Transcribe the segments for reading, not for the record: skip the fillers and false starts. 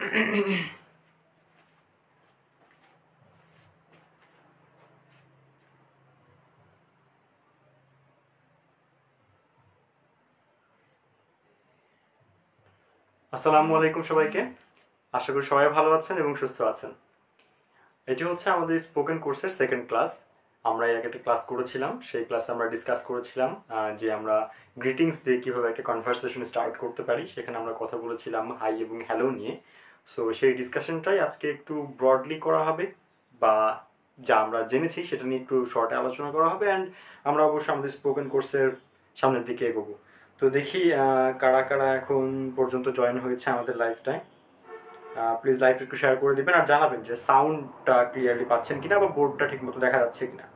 আসসালামু আলাইকুম সবাইকে। আশা করি সবাই ভালো আছেন এবং সুস্থ আছেন। এটি হচ্ছে আমাদের স্পোকেন কোর্সের সেকেন্ড ক্লাস। আমরা এর আগে একটা ক্লাস করেছিলাম, সেই ক্লাসে আমরা ডিসকাস করেছিলাম যে আমরা গ্রিটিংস দিয়ে কীভাবে একটা কনভারসেশন স্টার্ট করতে পারি। সেখানে আমরা কথা বলেছিলাম হাই এবং হ্যালো নিয়ে। সো সেই ডিসকাশনটাই আজকে একটু ব্রডলি করা হবে, বা যা আমরা জেনেছি সেটা নিয়ে একটু শর্টে আলোচনা করা হবে। অ্যান্ড আমরা অবশ্যই আমাদের স্পোকেন কোর্সের সামনের দিকে এগোবো। তো দেখি কারা কারা এখন পর্যন্ত জয়েন হয়েছে আমাদের লাইভটায়। প্লিজ লাইভটা একটু শেয়ার করে দিবেন আর জানাবেন যে সাউন্ডটা ক্লিয়ারলি পাচ্ছেন কিনা বা বোর্ডটা ঠিক মতো দেখা যাচ্ছে কিনা।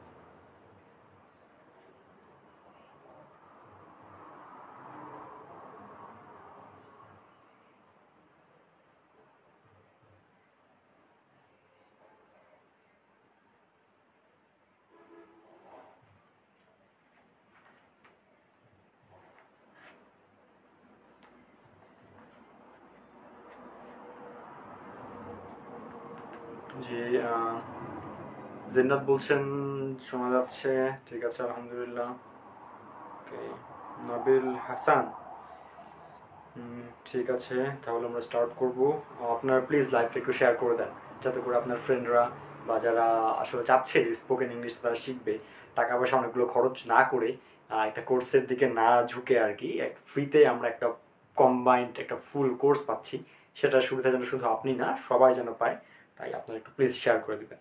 জি, জিন্নাত বলছেন শোনা যাচ্ছে, ঠিক আছে আলহামদুলিল্লাহ। ওকে, নাবিল হাসান, ঠিক আছে, তাহলে আমরা স্টার্ট করব। আপনার প্লিজ লাইভটা একটু শেয়ার করে দেন, যাতে করে আপনার ফ্রেন্ডরা বা যারা আসলে চাচ্ছে স্পোকেন ইংলিশ তারা শিখবে, টাকা পয়সা অনেকগুলো খরচ না করে একটা কোর্সের দিকে না ঝুঁকে আর কি ফ্রিতে আমরা একটা কম্বাইন্ড একটা ফুল কোর্স পাচ্ছি, সেটার সুবিধা যেন শুধু আপনি না সবাই যেন পায়। তাই আপনারা একটু প্লিজ শেয়ার করে দেবেন।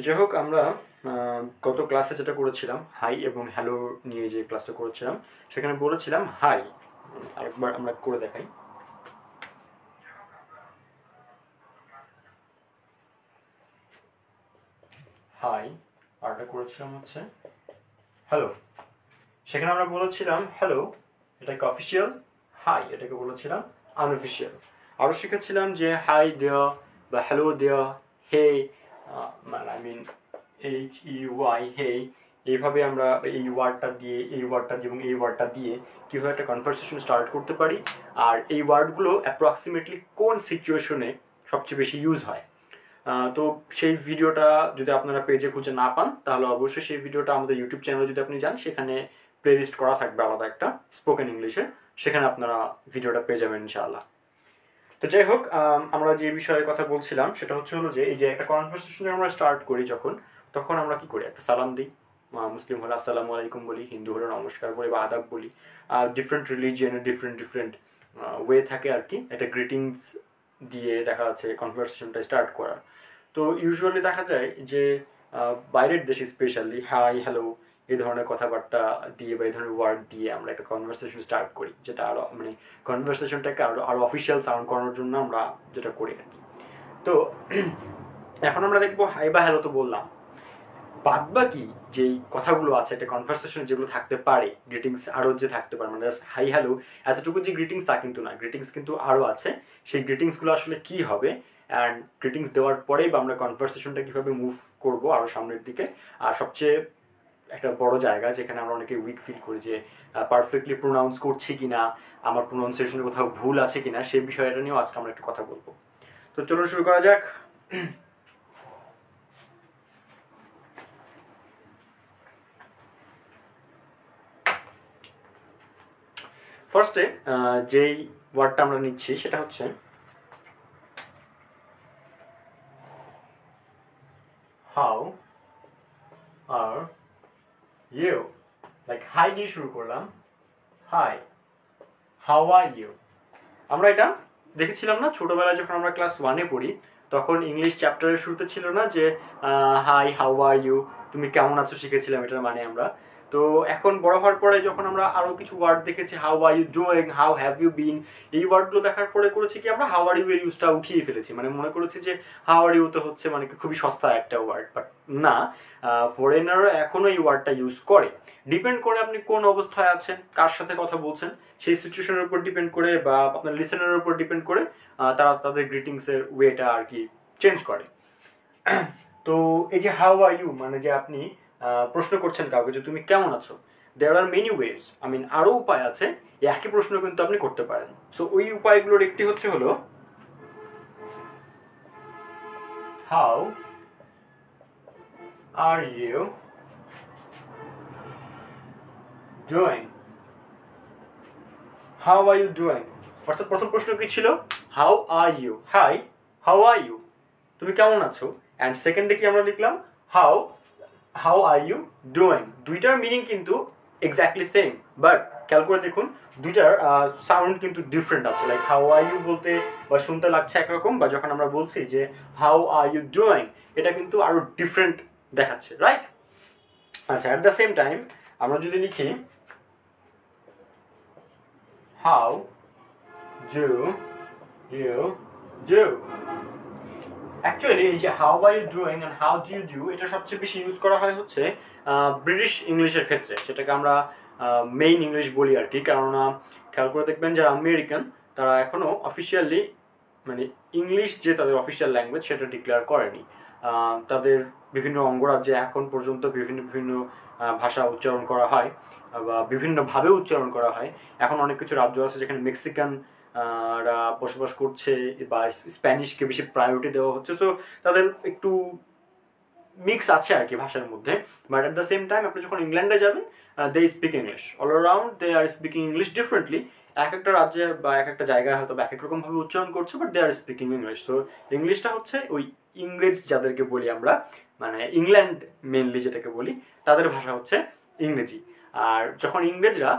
যাই হোক, আমরা গত ক্লাসে যেটা করেছিলাম হাই এবং হ্যালো নিয়ে যে ক্লাসটা করেছিলাম, সেখানে বলেছিলাম হাই। আরেকবার আমরা করে দেখাই। হাই, আরটা করেছিলাম হচ্ছে হ্যালো। সেখানে আমরা বলেছিলাম হ্যালো, এটাকে অফিসিয়াল, হাই এটাকে বলেছিলাম আনঅফিসিয়াল। আরও শিখেছিলাম যে হাই দেওয়া বা হ্যালো দেওয়া, হে মানে আই মিন HEY হে, এইভাবে আমরা এই ওয়ার্ডটা দিয়ে এই ওয়ার্ডটা দিয়ে এবং এই ওয়ার্ডটা দিয়ে কীভাবে একটা কনভারসেশন স্টার্ট করতে পারি, আর এই ওয়ার্ডগুলো অ্যাপ্রক্সিমেটলি কোন সিচুয়েশনে সবচেয়ে বেশি ইউজ হয়। তো সেই ভিডিওটা যদি আপনারা পেজে খুঁজে না পান, তাহলে অবশ্যই সেই ভিডিওটা আমাদের ইউটিউব চ্যানেলে যদি আপনি যান, সেখানে প্লেলিস্ট করা থাকবে আলাদা একটা স্পোকেন ইংলিশে, সেখানে আপনারা ভিডিওটা পেয়ে যাবেন ইনশাআল্লাহ। তো যাই হোক, আমরা যে বিষয়ে কথা বলছিলাম সেটা হচ্ছে হলো যে এই যে একটা কনভারসেশন আমরা স্টার্ট করি যখন, তখন আমরা কি করি, একটা সালাম দিই। মুসলিম হলে আসসালামু আলাইকুম বলি, হিন্দু হলে নমস্কার বলি বা আদাব বলি। ডিফারেন্ট রিলিজিয়নের ডিফারেন্ট ওয়ে থাকে আর কি একটা গ্রিটিংস দিয়ে দেখা যাচ্ছে কনভারসেশনটা স্টার্ট করা। তো ইউজুয়ালি দেখা যায় যে বাইরের দেশে স্পেশালি হাই হ্যালো এই ধরনের কথাবার্তা দিয়ে বা এই ধরনের ওয়ার্ড দিয়ে আমরা একটা কনভারসেশন স্টার্ট করি, যেটা আরও মানে কনভারসেশনটাকে আরও অফিসিয়াল সাউন্ড করানোর জন্য আমরা যেটা করি আর কি। তো এখন আমরা দেখবো হাই বা হ্যালো তো বললাম, বাদ বাকি যেই কথাগুলো আছে একটা কনভারসেশন যেগুলো থাকতে পারে, গ্রিটিংস আরও যে থাকতে পারে, মানে জাস্ট হাই হ্যালো এতটুকু যে গ্রিটিংস তা কিন্তু না, গ্রিটিংস কিন্তু আরও আছে। সেই গ্রিটিংসগুলো আসলে কী হবে, অ্যান্ড গ্রিটিংস দেওয়ার পরেই বা আমরা কনভারসেশনটা কীভাবে মুভ করবো আরও সামনের দিকে। আর সবচেয়ে একটা বড় জায়গা যেখানে আমরা অনেকে উইক ফিল করি যে পারফেক্টলি প্রোনাউন্স করছি কিনা, আমার প্রোনাউন্সিয়েশনে কোথাও ভুল আছে কিনা, সেই বিষয়টা নিয়েও আজকে আমরা একটু কথা বলবো। তো চলো শুরু করা যাক। ফার্স্টে যেই ওয়ার্ডটা আমরা নিচ্ছি সেটা হচ্ছে how are you. Like hi দিয়ে শুরু করলাম, হাই, হাউ আর ইউ। আমরা এটা দেখেছিলাম না ছোটবেলায় যখন আমরা ক্লাস 1-এ পড়ি, তখন ইংলিশ চ্যাপ্টারের শুরুতে ছিল না যে হাই হাউ আর ইউ, তুমি কেমন আছো শিখেছিলাম এটার মানে আমরা। তো এখন বড় হওয়ার পরে যখন আমরা আরও কিছু ওয়ার্ড দেখেছি, how are you doing, how have you been, এই ওয়ার্ডগুলো দেখার পরে করেছি কি আমরা হাউ আর ইউ এর ইউজটা উঠিয়ে ফেলেছি। মানে মনে করেছি যে হাউ আর ইউ তো হচ্ছে মানে খুবই সস্তা একটা ওয়ার্ড, বাট না, ফরেনাররা এখনও এই ওয়ার্ডটা ইউজ করে। ডিপেন্ড করে আপনি কোন অবস্থায় আছেন, কার সাথে কথা বলছেন, সেই সিচুয়েশনের উপর ডিপেন্ড করে বা আপনার লিসেনের উপর ডিপেন্ড করে তারা তাদের গ্রিটিংসের ওয়েটা আর কি চেঞ্জ করে। তো এই যে হাউ আর ইউ মানে যে আপনি প্রশ্ন করছেন কাউকে যে তুমি কেমন আছো, there are many ways, I mean আরও উপায় আছে এই একই প্রশ্ন কিন্তু আপনি করতে পারেন। সো ওই উপায়গুলোর একটি হচ্ছে হলো how are you doing, how are you doing, অর্থাৎ প্রথম প্রশ্ন কি ছিল, how are you, hi how are you, তুমি কেমন আছো, অ্যান্ড সেকেন্ডে কি আমরা লিখলাম how how are you doing. দুইটার মিনিং কিন্তু এক্স্যাক্টলি সেম, বাট খেয়াল করে দেখুন দুইটার সাউন্ড কিন্তু ডিফারেন্ট আছে। লাইক হাউ আর ইউ বলতে বা শুনতে লাগছে একরকম, বা যখন আমরা বলছি যে হাউ আর ইউ ডুইং, এটা কিন্তু আরো ডিফারেন্ট দেখাচ্ছে, রাইট? আচ্ছা, অ্যাট দ্য সেম টাইম আমরা যদি লিখি how do you do, actually এই যে how are you doing and how do you do, এটা সবচেয়ে বেশি ইউজ করা হয় হচ্ছে ব্রিটিশ ইংলিশের ক্ষেত্রে, সেটাকে আমরা মেইন ইংলিশ বলি আর কি। কেননা খেয়াল করে দেখবেন যারা আমেরিকান তারা এখনও অফিসিয়ালি মানে ইংলিশ যে তাদের অফিসিয়াল ল্যাঙ্গুয়েজ সেটা ডিক্লেয়ার করেনি। তাদের বিভিন্ন অঙ্গরাজ্যে এখন পর্যন্ত বিভিন্ন বিভিন্ন ভাষা উচ্চারণ করা হয় বা বিভিন্নভাবে উচ্চারণ করা হয়। এখন অনেক কিছু রাজ্য আছে যেখানে মেক্সিকান রা বসবাস করছে বা স্প্যানিশকে বেশি প্রায়োরিটি দেওয়া হচ্ছে, সো তাদের একটু মিক্স আছে আর কি ভাষার মধ্যে। But at the same time আপনি যখন ইংল্যান্ডে যাবেন they speak English all around, they are speaking English differently. এক একটা রাজ্যে বা এক একটা জায়গায় হয়তো এক এক রকমভাবে উচ্চারণ করছে, but they are speaking English. So ইংলিশটা হচ্ছে ওই ইংরেজ যাদেরকে বলি আমরা, মানে ইংল্যান্ড মেনলি যেটাকে বলি, তাদের ভাষা হচ্ছে ইংরেজি। আর যখন ইংরেজরা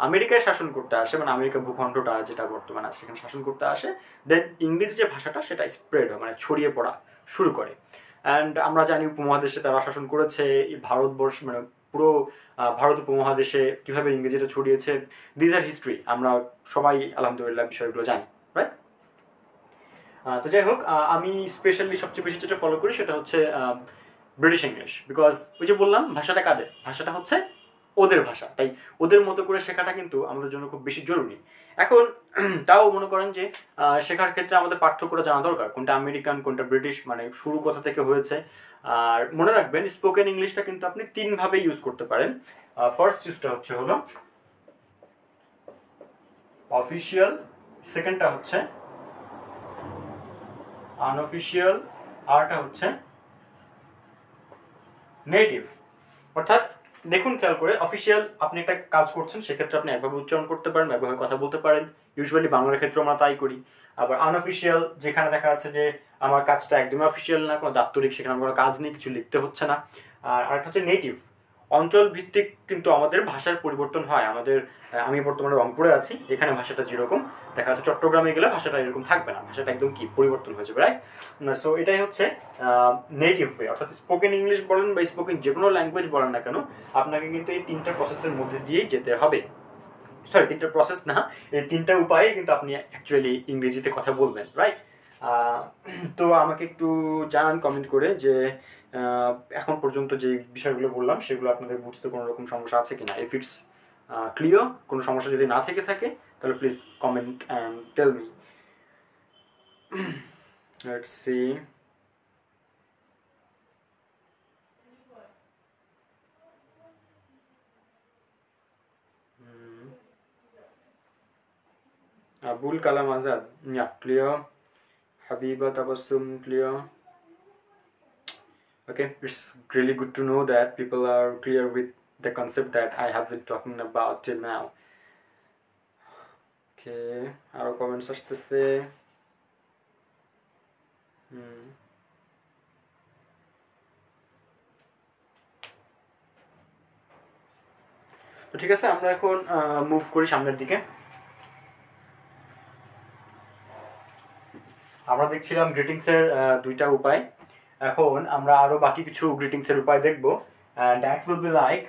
আমেরিকায় শাসন করতে আসে, মানে আমেরিকা ভূখণ্ডটা যেটা বর্তমানে আছে সেখানে শাসন করতে আসে, দেন ইংরেজি যে ভাষাটা সেটা স্প্রেড হয়, মানে ছড়িয়ে পড়া শুরু করে। অ্যান্ড আমরা জানি উপমহাদেশে তারা শাসন করেছে, ভারতবর্ষ মানে পুরো ভারত উপমহাদেশে কীভাবে ইংরেজিটা ছড়িয়েছে, দিস আর হিস্ট্রি, আমরা সবাই আলহামদুলিল্লাহ বিষয়গুলো জানি, রাইট? তো যাই হোক, আমি স্পেশালি সবচেয়ে বেশি যেটা ফলো করি সেটা হচ্ছে ব্রিটিশ ইংলিশ, বিকজ ওই যে বললাম ভাষাটা কাদের, ভাষাটা হচ্ছে ওদের ভাষা, তাই ওদের মতো করে শেখাটা কিন্তু আমাদের জন্য খুব বেশি জরুরি। এখন তাও মনে করেন যে শেখার ক্ষেত্রে আমাদের পার্থক্যটা জানা দরকার, কোনটা আমেরিকান কোনটা ব্রিটিশ, মানে শুরু কোথা থেকে হয়েছে। আর মনে রাখবেন স্পোকেন ইংলিশটা কিন্তু আপনি তিনভাবে ইউজ করতে পারেন। ফার্স্ট ইউজটা হচ্ছে হলো অফিসিয়াল, সেকেন্ডটা হচ্ছে আনঅফিসিয়াল, আরটা হচ্ছে নেটিভ। অর্থাৎ দেখুন খেয়াল করে, অফিসিয়াল আপনি একটা কাজ করছেন সেক্ষেত্রে আপনি একভাবে উচ্চারণ করতে পারেন, একভাবে কথা বলতে পারেন, ইউজুয়ালি বাংলার ক্ষেত্রে আমরা তাই করি। আবার আনঅফিসিয়াল যেখানে দেখা যাচ্ছে যে আমার কাজটা একদমই অফিসিয়াল না, কোনো দাপ্তরিক, সেখানে আমার কোনো কাজ নেই, কিছু লিখতে হচ্ছে না। আর আরেকটা হচ্ছে নেটিভ, অঞ্চল ভিত্তিক কিন্তু আমাদের ভাষার পরিবর্তন হয়। আমাদের আমি বর্তমানে রংপুরে আছি, এখানে ভাষাটা যেরকম দেখা যাচ্ছে চট্টগ্রামে গেলে ভাষাটা এরকম থাকবে না, ভাষাটা একদম কি পরিবর্তন হয়ে যাবে, রাইট? সো এটাই হচ্ছে নেটিভ ওয়ে। অর্থাৎ স্পোকেন ইংলিশ বলেন বা স্পোকেন যে কোনো ল্যাঙ্গুয়েজ বলেন না কেন, আপনাকে কিন্তু এই তিনটা প্রসেসের মধ্যে দিয়েই যেতে হবে। সরি, তিনটা প্রসেস না, এই তিনটা উপায়ে কিন্তু আপনি অ্যাকচুয়ালি ইংরেজিতে কথা বলবেন, রাইট? তো আমাকে একটু জানান কমেন্ট করে যে এখন পর্যন্ত যে বিষয়গুলো বললাম সেগুলো আপনাদের বুঝতে কোনো রকম সমস্যা আছে কিনা। ইফ ইটস ক্লিয়ার, কোনো সমস্যা যদি না থেকে থাকে তাহলে please comment and tell me. Let's see, Abul Kalam Azad, yeah, clear. Habiba Tabassum, clear. Okay, it's really good to know that people are clear with the concept that I have been talking about till now. Okay, our comments আসতেছে। তো ঠিক আছে, আমরা এখন move করি সামনের দিকে। আমরা দেখছিলাম গ্রিটিংসের দুইটা উপায়, এখন আমরা আরো বাকি কিছু গ্রিটিংসের উপায় দেখব। and that will be like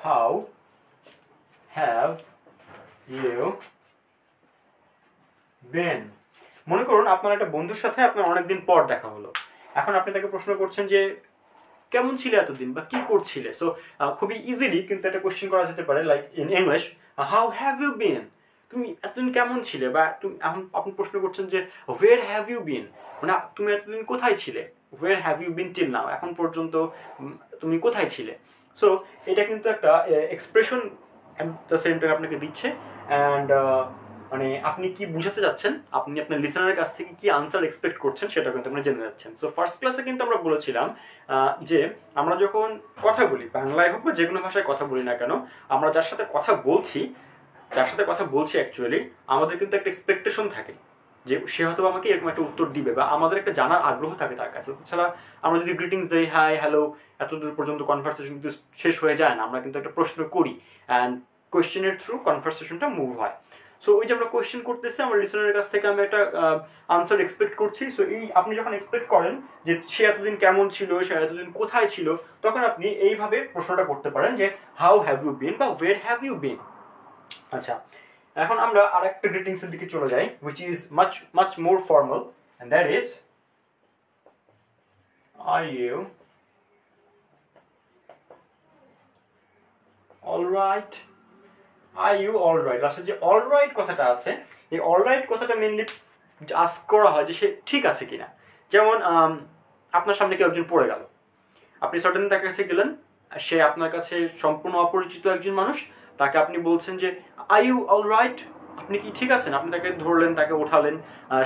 how have you been। মনে করুন আপনার একটা বন্ধুর সাথে আপনার অনেকদিন পর দেখা হলো, এখন আপনি তাকে প্রশ্ন করছেন যে কেমন ছিলে এতদিন বা কি করছিলে। সো খুবই ইজিলি কিন্তু একটা কোশ্চেন করা যেতে পারে, like in English how have you been, তুমি এতদিন কেমন ছিলে, বা তুমি এখন আপনি প্রশ্ন করছেন যে ওয়ের হ্যাভ ইউ বিন, মানে তুমি এতদিন কোথায় ছিলে, where have you been till now, এখন পর্যন্ত তুমি কোথায় ছিলে। সো এটা কিন্তু একটা expression at the same time আপনাকে দিচ্ছে, অ্যান্ড মানে আপনি কি বুঝাতে যাচ্ছেন, আপনি আপনার লিসনারের কাছ থেকে কি আনসার এক্সপেক্ট করছেন সেটা কিন্তু আপনি জেনে যাচ্ছেন। সো ফার্স্ট ক্লাসে কিন্তু আমরা বলেছিলাম যে আমরা যখন কথা বলি, বাংলায় হোক বা যে কোনো ভাষায় কথা বলি না কেন, আমরা যার সাথে কথা বলছি অ্যাকচুয়ালি আমাদের কিন্তু একটা এক্সপেকটেশন থাকে যে সে হয়তো আমাকে এরকম একটা উত্তর দিবে, বা আমাদের একটা জানার আগ্রহ থাকে তার কাছে। তাছাড়া আমরা যদি গ্রিটিংস দেই, হাই হ্যালো, এতদূর পর্যন্ত কনভারসেশন কিন্তু শেষ হয়ে যায় না, আমরা কিন্তু একটা প্রশ্ন করি অ্যান্ড কোয়েশ্চেনের থ্রু কনভারসেশনটা মুভ হয়। সো ওই যে আমরা কোয়েশ্চেন করতেছি, আমার লিসনারের কাছ থেকে আমি একটা আনসার এক্সপেক্ট করছি। সো এই আপনি যখন এক্সপেক্ট করেন যে সে এতদিন কেমন ছিল, সে এতদিন কোথায় ছিল, তখন আপনি এইভাবে প্রশ্নটা করতে পারেন যে হাউ হ্যাভ ইউ বিন বা ওয়ের হ্যাভ ইউ বিন। আচ্ছা, এখন আমরা আরেকটা গ্রিটিংস এর দিকে চলে যাই, which is much more formal, and that is are you all right, are you all right। লাস্টে যে all right কথাটা আছে, এই all right কথাটা মেইনলি আস্ক করা হয় যে সে ঠিক আছে কিনা। যেমন আপনার সামনে কেউ একজন পড়ে গেল, আপনি সাডেনলি তার কাছে গেলেন, সে আপনার কাছে সম্পূর্ণ অপরিচিত একজন মানুষ, তাকে আপনি বলছেন যে আর ইউ অল রাইট, আপনি কি ঠিক আছেন। আপনি তাকে ধরলেন, তাকে ওঠালেন,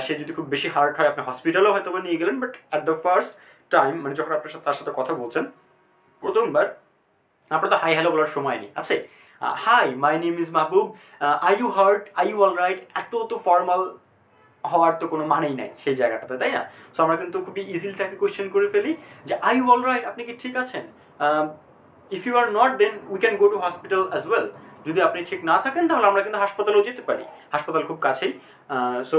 সে যদি খুব বেশি হার্ট হয় আপনি হসপিটালেও হয়তো নিয়ে গেলেন, but at the first time, মানে যখন আপনার সাথে তার সাথে কথা বলছেন প্রথমবার, আপনার তো হাই হ্যালো বলার সময় নেই আছে। Hi, my name is Mahbub, are you hurt, are you all right, এত তো ফর্মাল হওয়ার তো কোনো মানেই নাই সেই জায়গাটাতে, তাই না? সো আমরা কিন্তু খুবই ইজিলি তাকে কোয়েশ্চেন করে ফেলি যে আর ইউ অল রাইট, আপনি কি ঠিক আছেন। If you are not, then we can go to hospital as well. যদি আপনি ঠিক না থাকেন তাহলে আমরা কিন্তু হাসপাতালেও যেতে পারি, হাসপাতাল খুব কাছেই। সো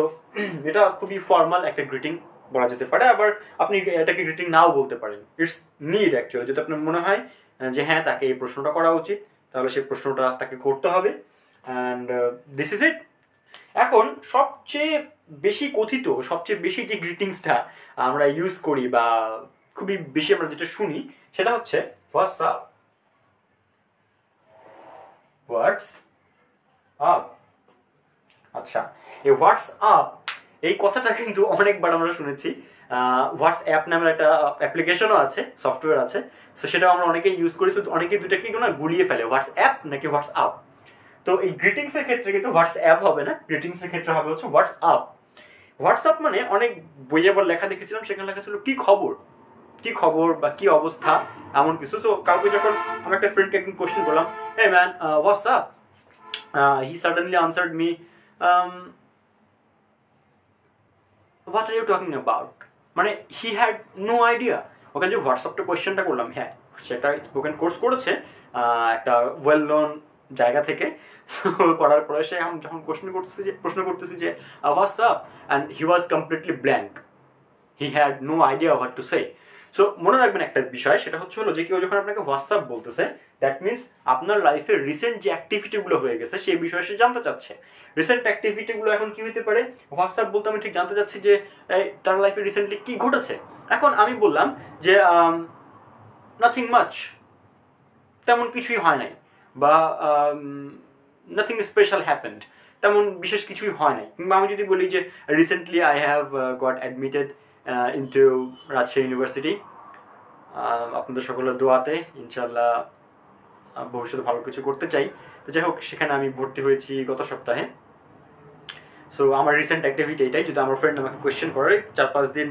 এটা খুবই ফর্মাল একটা গ্রিটিং বলা যেতে পারে। আবার আপনি এটাকে গ্রিটিং নাও বলতে পারেন, ইটস নিড অ্যাকচুয়ালি। যদি আপনার মনে হয় যে হ্যাঁ তাকে এই প্রশ্নটা করা উচিত, তাহলে সেই প্রশ্নটা তাকে করতে হবে, অ্যান্ড দিস ইজ ইট। এখন সবচেয়ে বেশি কথিত, সবচেয়ে বেশি যে গ্রিটিংসটা আমরা ইউজ করি বা খুবই বেশি আমরা যেটা শুনি, সেটা হচ্ছে হোয়াটস আপ। What's up. আচ্ছা, এই হোয়াটস আপ এই কথাটা কিন্তু অনেকবার আমরা শুনেছি। হোয়াটসঅ্যাপ নামের একটা অ্যাপ্লিকেশনও আছে, সফটওয়্যার আছে। সো সেটা আমরা অনেকেই ইউজ করি। সো অনেকে দুইটাকে না গুলিয়ে ফেলে, হোয়াটসঅ্যাপ নাকি হোয়াটসঅ্যাপ। তো এই গ্রিটিংসের ক্ষেত্রে কিন্তু হোয়াটসঅ্যাপ হবে না, গ্রিটিংসের ক্ষেত্রে হবে হচ্ছে হোয়াটসঅ্যাপ। হোয়াটসঅ্যাপ মানে অনেক বইয়ে আবার লেখা দেখেছিলাম, সেখানে লেখা ছিল কি খবর, কি খবর বা কি অবস্থা, এমন কিছু। তো কাউকে যখন আমি একটা ফ্রেন্ডকে একদিন কোশ্চেন করলাম, hey man WhatsApp, he suddenly answered me what are you talking about. মানে হি হ্যাড নো আইডিয়া। ওখানে যে হোয়াটসঅ্যাপটা কোয়েশ্চেনটা করলাম, হ্যাঁ সেটা স্পোকেন কোর্স করেছে একটা ওয়েল নোন জায়গা থেকে। করার পরে সে যখন প্রশ্ন করতেছি যে WhatsApp, and he was completely blank, he had no idea what to say. So মনে রাখবেন একটা বিষয়, সেটা হলো যে কেউ যখন আপনাকে হোয়াটসঅ্যাপ বলতেছে, দ্যাট মিনস আপনার লাইফের রিসেন্ট যে অ্যাক্টিভিটিগুলো হয়ে গেছে সেই বিষয়ে সে জানতে চাচ্ছে। রিসেন্ট অ্যাক্টিভিটিগুলো এখন কি হতে পারে, হোয়াটসঅ্যাপ বলতে আমি ঠিক জানতে চাচ্ছি যে তার লাইফে রিসেন্টলি কি ঘটেছে। এখন আমি বললাম যে নাথিং মাচ, তেমন কিছুই হয় নাই, বা নাথিং স্পেশাল হ্যাপেন্ড, তেমন বিশেষ কিছুই হয় নাই। কিংবা আমি যদি বলি যে recently I have got admitted into Rajshahi university, আপনাদের সকলের দোয়াতে ইনশাল্লাহ ভবিষ্যতে ভালো কিছু করতে চাই। তো যাই হোক, সেখানে আমি ভর্তি হয়েছি গত সপ্তাহে। সো আমার রিসেন্ট অ্যাক্টিভিটি এটাই। যদি আমার ফ্রেন্ড আমাকে কোয়েশ্চেন করে 4-5 দিন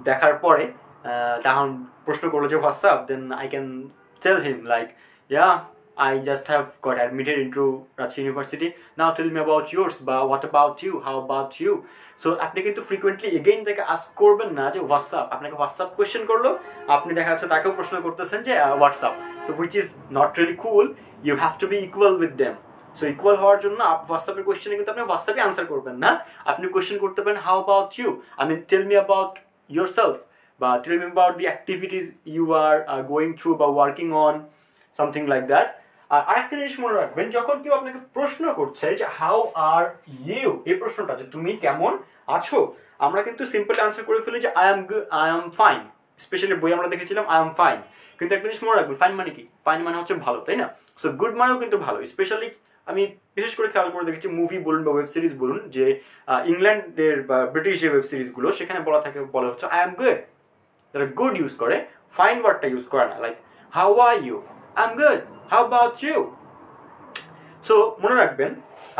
দেখার পরে, তখন প্রশ্ন করলো যে WhatsApp, then I can tell him like, yeah I just have got admitted into Rajshahi University. Now tell me about yours, বা what about you, how about you. So আপনি কিন্তু ফ্রিকুয়েন্টলি এগেইন তাকে আস্ক করবেন না যে WhatsApp, আপনাকে WhatsApp question করলো, আপনি দেখা যাচ্ছে তাকেও প্রশ্ন করতেছেন যে WhatsApp. So which is not really cool, you have to be equal with them. So equal হওয়ার জন্য হোয়াটসঅ্যাপের কোয়েশ্চেনে কিন্তু আপনি হোয়াটসঅ্যাপে আনসার করবেন না, আপনি কোয়েশ্চেন করতে পারেন how about you, I mean tell me about yourself, বা tell me about the activities you are going through বা working on, something like that. আর আরেকটা জিনিস মনে রাখবেন, যখন কেউ আপনাকে প্রশ্ন করছে যে হাউ আর ইউ, এই প্রশ্নটা যে তুমি কেমন আছো, আমরা কিন্তু সিম্পল আনসার করে ফেলি যে আই এম ফাইন। স্পেশালি বই আমরা দেখেছিলাম আই এম ফাইন। কিন্তু একটা জিনিস মনে রাখবেন, ফাইন মানে কি, ফাইন মানে হচ্ছে ভালো, তাই না? সো গুড মানেও কিন্তু ভালো। স্পেশালি আমি বিশেষ করে খেয়াল করে দেখেছি মুভি বলুন বা ওয়েব সিরিজ বলুন, যে ইংল্যান্ডের বা ব্রিটিশ যে ওয়েব সিরিজগুলো সেখানে বলা হচ্ছে আই এম গুড, তারা গুড ইউজ করে, ফাইন ওয়ার্ডটা ইউজ করে না, like how are you, I am good, how about you. So মনে রাখবেন,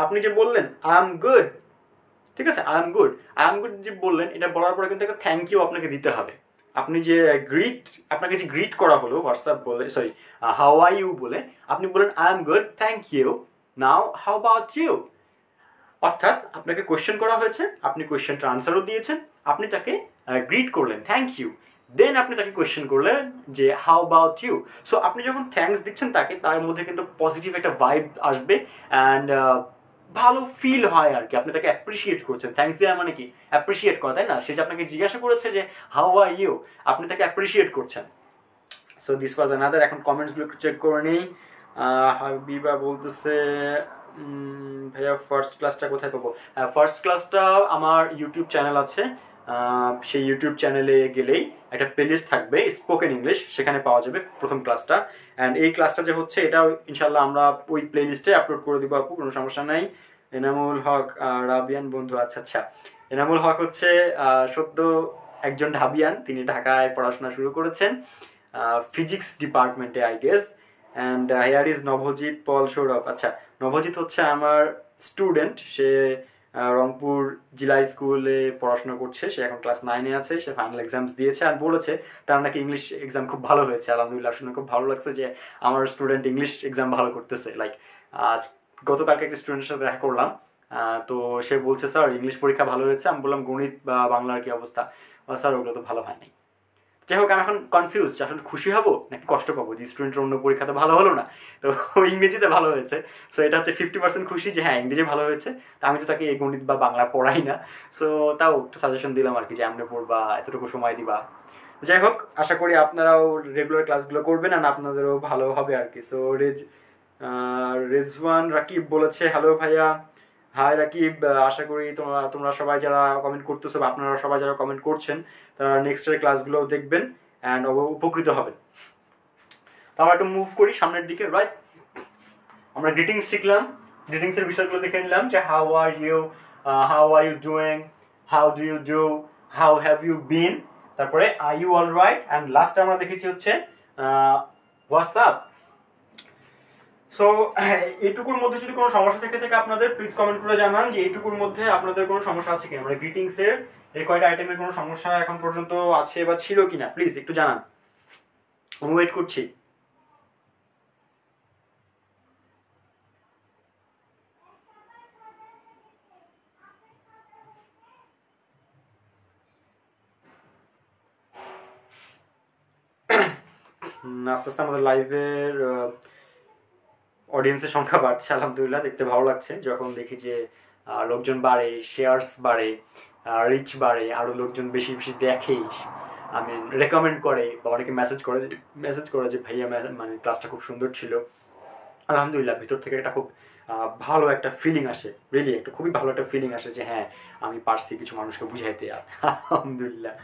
আপনি যে বললেন আই এম গুড, ঠিক আছে, আই এম গুড যে বললেন, এটা বলার পরে কিন্তু একটা থ্যাংক ইউ আপনাকে দিতে হবে। আপনি যে আপনাকে যে গ্রিট করা হলো হোয়াটসঅ্যাপ বলে, সরি হাউ আর ইউ বলে, আপনি বলেন I am good, thank you, now how about you. অর্থাৎ আপনাকে কোয়েশ্চেন করা হয়েছে, আপনি কোয়েশ্চেনটার আনসারও দিয়েছেন, আপনি তাকে গ্রিট করলেন থ্যাংক ইউ, দেন আপনি তাকে কোয়েশ্চেন করলেন যে হাউ অ্যাবাউট ইউ। সো আপনি যখন থ্যাঙ্কস দিচ্ছেন তাকে, তার মধ্যে কিন্তু পজিটিভ একটা ভাইব আসবে অ্যান্ড ভালো ফিল হয় আর কি, আপনি তাকে অ্যাপ্রিসিয়েট করছেন। থ্যাঙ্কস দেওয়া মানে কি অ্যাপ্রিসিয়েট করা, তাই না? সে যে আপনাকে জিজ্ঞাসা করেছে যে হাউ আর ইউ, আপনি তাকে অ্যাপ্রিসিয়েট করছেন। So this was another. এখন কমেন্টসগুলো একটু চেক করে নেই। হাবিবা বলতেছে ভাইয়া ফার্স্ট ক্লাসটা কোথায় পাবো? ফার্স্ট ক্লাসটা আমার ইউটিউব চ্যানেল আছে, সেই ইউটিউব চ্যানেলে গেলেই একটা প্লেলিস্ট থাকবে স্পোকেন ইংলিশ, সেখানে পাওয়া যাবে প্রথম ক্লাসটা। অ্যান্ড এই ক্লাসটা যে হচ্ছে এটাও ইনশাল্লাহ আমরা ওই প্লেলিস্টে আপলোড করে দেবো আপু, কোনো সমস্যা নাই। এনামুল হক রাবিয়ান বন্ধু, আচ্ছা আচ্ছা। এনামুল হক হচ্ছে সদ্য একজন ঢাবিয়ান, তিনি ঢাকায় পড়াশোনা শুরু করেছেন ফিজিক্স ডিপার্টমেন্টে I guess. And here is Navjit Pal Sourav. আচ্ছা, নভজিৎ হচ্ছে আমার স্টুডেন্ট, সে রংপুর জিলা স্কুলে পড়াশোনা করছে, সে এখন ক্লাস 9-এ আছে, সে ফাইনাল এক্সামস দিয়েছে আর বলেছে তার নাকি ইংলিশ এক্সাম খুব ভালো হয়েছে। আলহামদুলিল্লাহ, শুনে খুব ভালো লাগছে যে আমার স্টুডেন্ট ইংলিশ এক্সাম ভালো করতেছে। লাইক গতকালকে একটা স্টুডেন্টের সাথে দেখা করলাম, তো সে বলছে স্যার ইংলিশ পরীক্ষা ভালো হয়েছে। আমি বললাম গণিত বা বাংলার কি অবস্থা? স্যার ওগুলো তো ভালো হয়নি। যাই হোক, আমি এখন কনফিউজ, আসলে খুশি হবো নাকি কষ্ট পাবো যে স্টুডেন্টের অন্য পরীক্ষাতে ভালো হলো না, তো ইংরেজিতে ভালো হয়েছে। সো এটা হচ্ছে 50% খুশি যে হ্যাঁ ইংরেজি ভালো হয়েছে। তা আমি তো তাকে গণিত বা বাংলা পড়াই না, সো তাও একটু সাজেশন দিলাম আর কি, যে এমনি পড়বা, এতটুকু সময় দিবা। যাই হোক, আশা করি আপনারাও রেগুলার ক্লাসগুলো করবেন আর আপনাদেরও ভালো হবে আর কি। সো রেজওয়ান রাকিব বলেছে হ্যালো ভাইয়া। হাই রাকিব, আশা করি তোমরা সবাই যারা কমেন্ট করতেছো বা আপনারা সবাই যারা কমেন্ট করছেন তারা নেক্সটের ক্লাসগুলো দেখবেন অ্যান্ড উপকৃত হবেন। তো আমরা একটু মুভ করি সামনের দিকে, রাইট? আমরা গ্রিটিংস শিখলাম, গ্রিটিংসের বিষয়গুলো দেখে নিলাম যে how are you doing, how do you do, how have you been, তারপরে are you all right, and লাস্টে আমরা দেখেছি হচ্ছে হোয়াটস আপ। সো এইটুকুর মধ্যে যদি কোনো সমস্যা থেকে থাকে আপনাদের প্লিজ কমেন্ট করে জানান যে এইটুকুর মধ্যে আপনাদের কোনো সমস্যা আছে কিনা, মানে গ্রিটিংসের এই কয়টা আইটেমের কোনো সমস্যা এখন পর্যন্ত আছে বা ছিল কিনা, প্লিজ একটু জানান, আমি ওয়েট করছি। আস্তে আস্তে আমাদের লাইভের অডিয়েন্সের সংখ্যা বাড়ছে, আলহামদুলিল্লাহ, দেখতে ভালো লাগছে যখন দেখি যে লোকজন বাড়ে, শেয়ার্স বাড়ে, রিচ বাড়ে, আরও লোকজন বেশি বেশি দেখে, আমি রেকমেন্ড করে বা অনেকে মেসেজ করে যে ভাইয়া মানে ক্লাসটা খুব সুন্দর ছিল। আলহামদুলিল্লাহ, ভিতর থেকে একটা খুব ভালো একটা ফিলিং আসে, রিয়েলি একটা খুবই ভালো একটা ফিলিং আসে যে হ্যাঁ আমি পারছি কিছু মানুষকে বুঝাইতে, আলহামদুলিল্লাহ।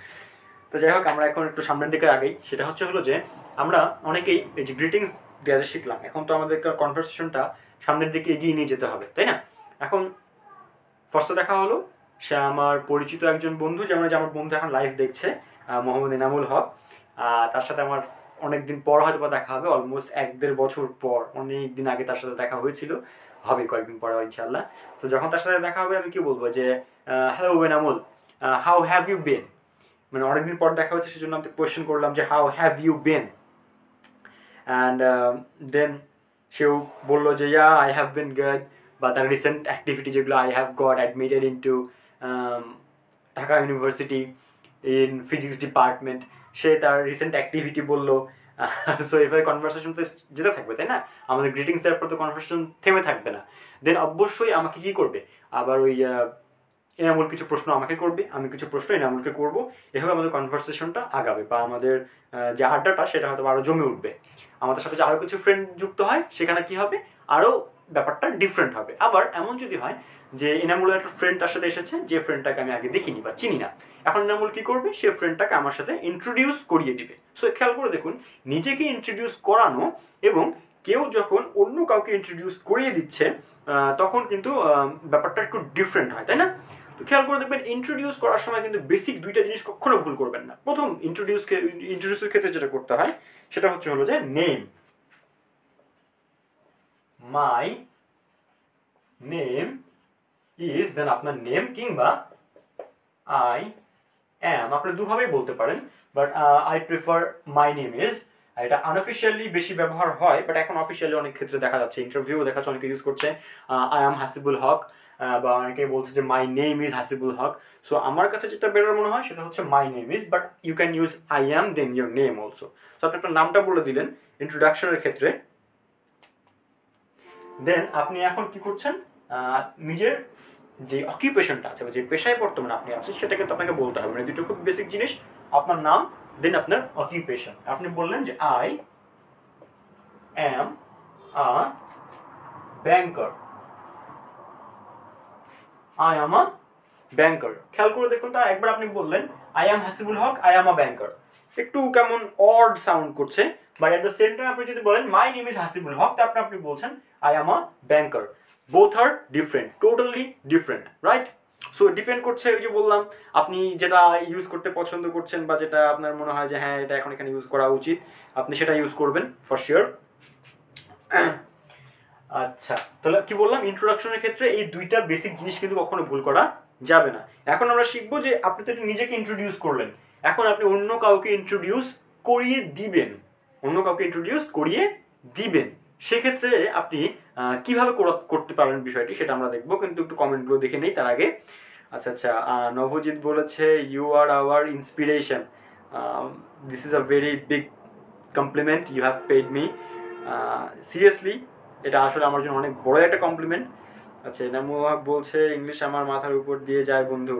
তো যাই হোক, আমরা এখন একটু সামনের দিকে আগেই, সেটা হলো যে আমরা অনেকেই এই যে গ্রিটিংস দেওয়া শিখলাম, এখন তো আমাদের কনভারসেশনটা সামনের দিকে এগিয়ে নিয়ে যেতে হবে, তাই না? এখন ফার্স্টে দেখা হলো, সে আমার পরিচিত একজন বন্ধু, যেমন যে আমার বন্ধু এখন লাইভ দেখছে, মোহাম্মদ এনামুল হক। তার সাথে আমার অনেকদিন পর হয়তো বা দেখা হবে, অলমোস্ট 1-1.5 বছর পর, অনেক দিন আগে তার সাথে দেখা হয়েছিল, হবে কয়েকদিন পরে ইনশাল্লাহ। তো যখন তার সাথে দেখা হবে আমি কি বলবো যে hello Enamul, how have you been, মানে অনেকদিন পর দেখা হচ্ছে সেজন্য আমি কোয়েশ্চেন করলাম যে how have you been, and then সেও বললো যে yeah I have been good, বা তার রিসেন্ট অ্যাক্টিভিটি যেগুলো I have got admitted into Dhaka university in physics department, সে তার রিসেন্ট অ্যাক্টিভিটি বললো। সো এভাবে কনভারসেশন তো যেতে থাকবে, তাই না? আমাদের গ্রিটিংস দেওয়ার পর তো কনভারসেশন থেমে থাকবে না। দেন অবশ্যই আমাকে কি করবে, আবার ওই এনামুল কিছু প্রশ্ন আমাকে করবে, আমি কিছু প্রশ্ন এনামুলকে করবো, এভাবে আমাদের কনভারসেশনটা আগাবে, বা আমাদের যে আড্ডাটা সেটা হয়তো আরও জমে উঠবে। আমাদের সাথে যে আরও কিছু ফ্রেন্ড যুক্ত হয় সেখানে কি হবে, আরও ব্যাপারটা ডিফারেন্ট হবে। আবার এমন যদি হয় যে এনামুলের একটা ফ্রেন্ড তার সাথে এসেছে, যে ফ্রেন্ডটাকে আমি আগে দেখিনি বা চিনি না, এখন এনামুল কি করবে, সে ফ্রেন্ডটাকে আমার সাথে ইন্ট্রোডিউস করিয়ে দিবে। সো খেয়াল করে দেখুন, নিজেকে ইন্ট্রোডিউস করানো এবং কেউ যখন অন্য কাউকে ইন্ট্রোডিউস করিয়ে দিচ্ছে তখন কিন্তু ব্যাপারটা একটু ডিফারেন্ট হয়, তাই না? তো খেয়াল করে দেখবেন ইন্ট্রোডিউস করার সময় কিন্তু বেসিক দুইটা জিনিস কখনো ভুল করবেন না। প্রথম ইন্ট্রোডিউসের ক্ষেত্রে যেটা করতে হয় সেটা হলো যে নেম, মাই নেম ইজ, দেন আপনার নেম কিংবা আই অ্যাম, আপনি দুভাবেই বলতে পারেন, but I prefer my name is. এটা আনঅফিসিয়ালি বেশি ব্যবহার হয়, বাট এখন অফিসিয়ালি অনেক ক্ষেত্রে দেখা যাচ্ছে, ইন্টারভিউ দেখা যাচ্ছে অনেকে ইউজ করছে আই অ্যাম হাসিবুল হক, বা অনেকে বলছে যে my name is Hasibul Haque. So আমার কাছে যেটা বেটার মনে হয় সেটা হচ্ছে my name is, but you can use I am then your name also. তো আপনি আপনার নামটা বলে দিলেন ইন্ট্রোডাকশনের ক্ষেত্রে। দেন আপনি এখন কি করছেন, নিজের যে অকিউপেশনটা আছে বা যে পেশায় বর্তমানে আপনি আছেন সেটা কিন্তু আপনাকে বলতে হবে। মানে দুটো খুব বেসিক জিনিস, আপনার নাম দেন আপনার অকিউপেশন। আপনি বললেন যে I am a banker, I am a ব্যাংকার। খেয়াল করে দেখুন তো, একবার আপনি বললেন I am Hasibul Haque, I am a banker, একটু কেমন অড সাউন্ড করছে, but at the same time আপনি যদি বলেন my name is Hasibul Haque, তারপরে আপনি বলছেন I am a banker, both are different, totally different, right? So depend করছে, ওই যে বললাম আপনি যেটা ইউজ করতে পছন্দ করছেন বা যেটা আপনার মনে হয় যে হ্যাঁ এটা এখন এখানে ইউজ করা উচিত, আপনি সেটা ইউজ করবেন ফর শিওর। আচ্ছা, তাহলে কি বললাম, ইন্ট্রোডাকশনের ক্ষেত্রে এই দুইটা বেসিক জিনিস কিন্তু কখনো ভুল করা যাবে না। এখন আমরা শিখবো যে আপনি তো নিজেকে ইন্ট্রোডিউস করলেন, এখন আপনি অন্য কাউকে ইন্ট্রোডিউস করিয়ে দিবেন, অন্য কাউকে ইন্ট্রোডিউস করিয়ে দিবেন। সেক্ষেত্রে আপনি কিভাবে করতে পারবেন বিষয়টি সেটা আমরা দেখবো, কিন্তু একটু কমেন্টগুলো দেখে নেই তার আগে। আচ্ছা আচ্ছা, নবজিৎ বলেছে you are our inspiration, this is a very big compliment you have paid me, seriously এটা আসলে আমার জন্য অনেক বড় একটা কমপ্লিমেন্ট। আচ্ছা, এনামুল হক বলছে ইংলিশ আমার মাথার উপর দিয়ে যায় বন্ধু।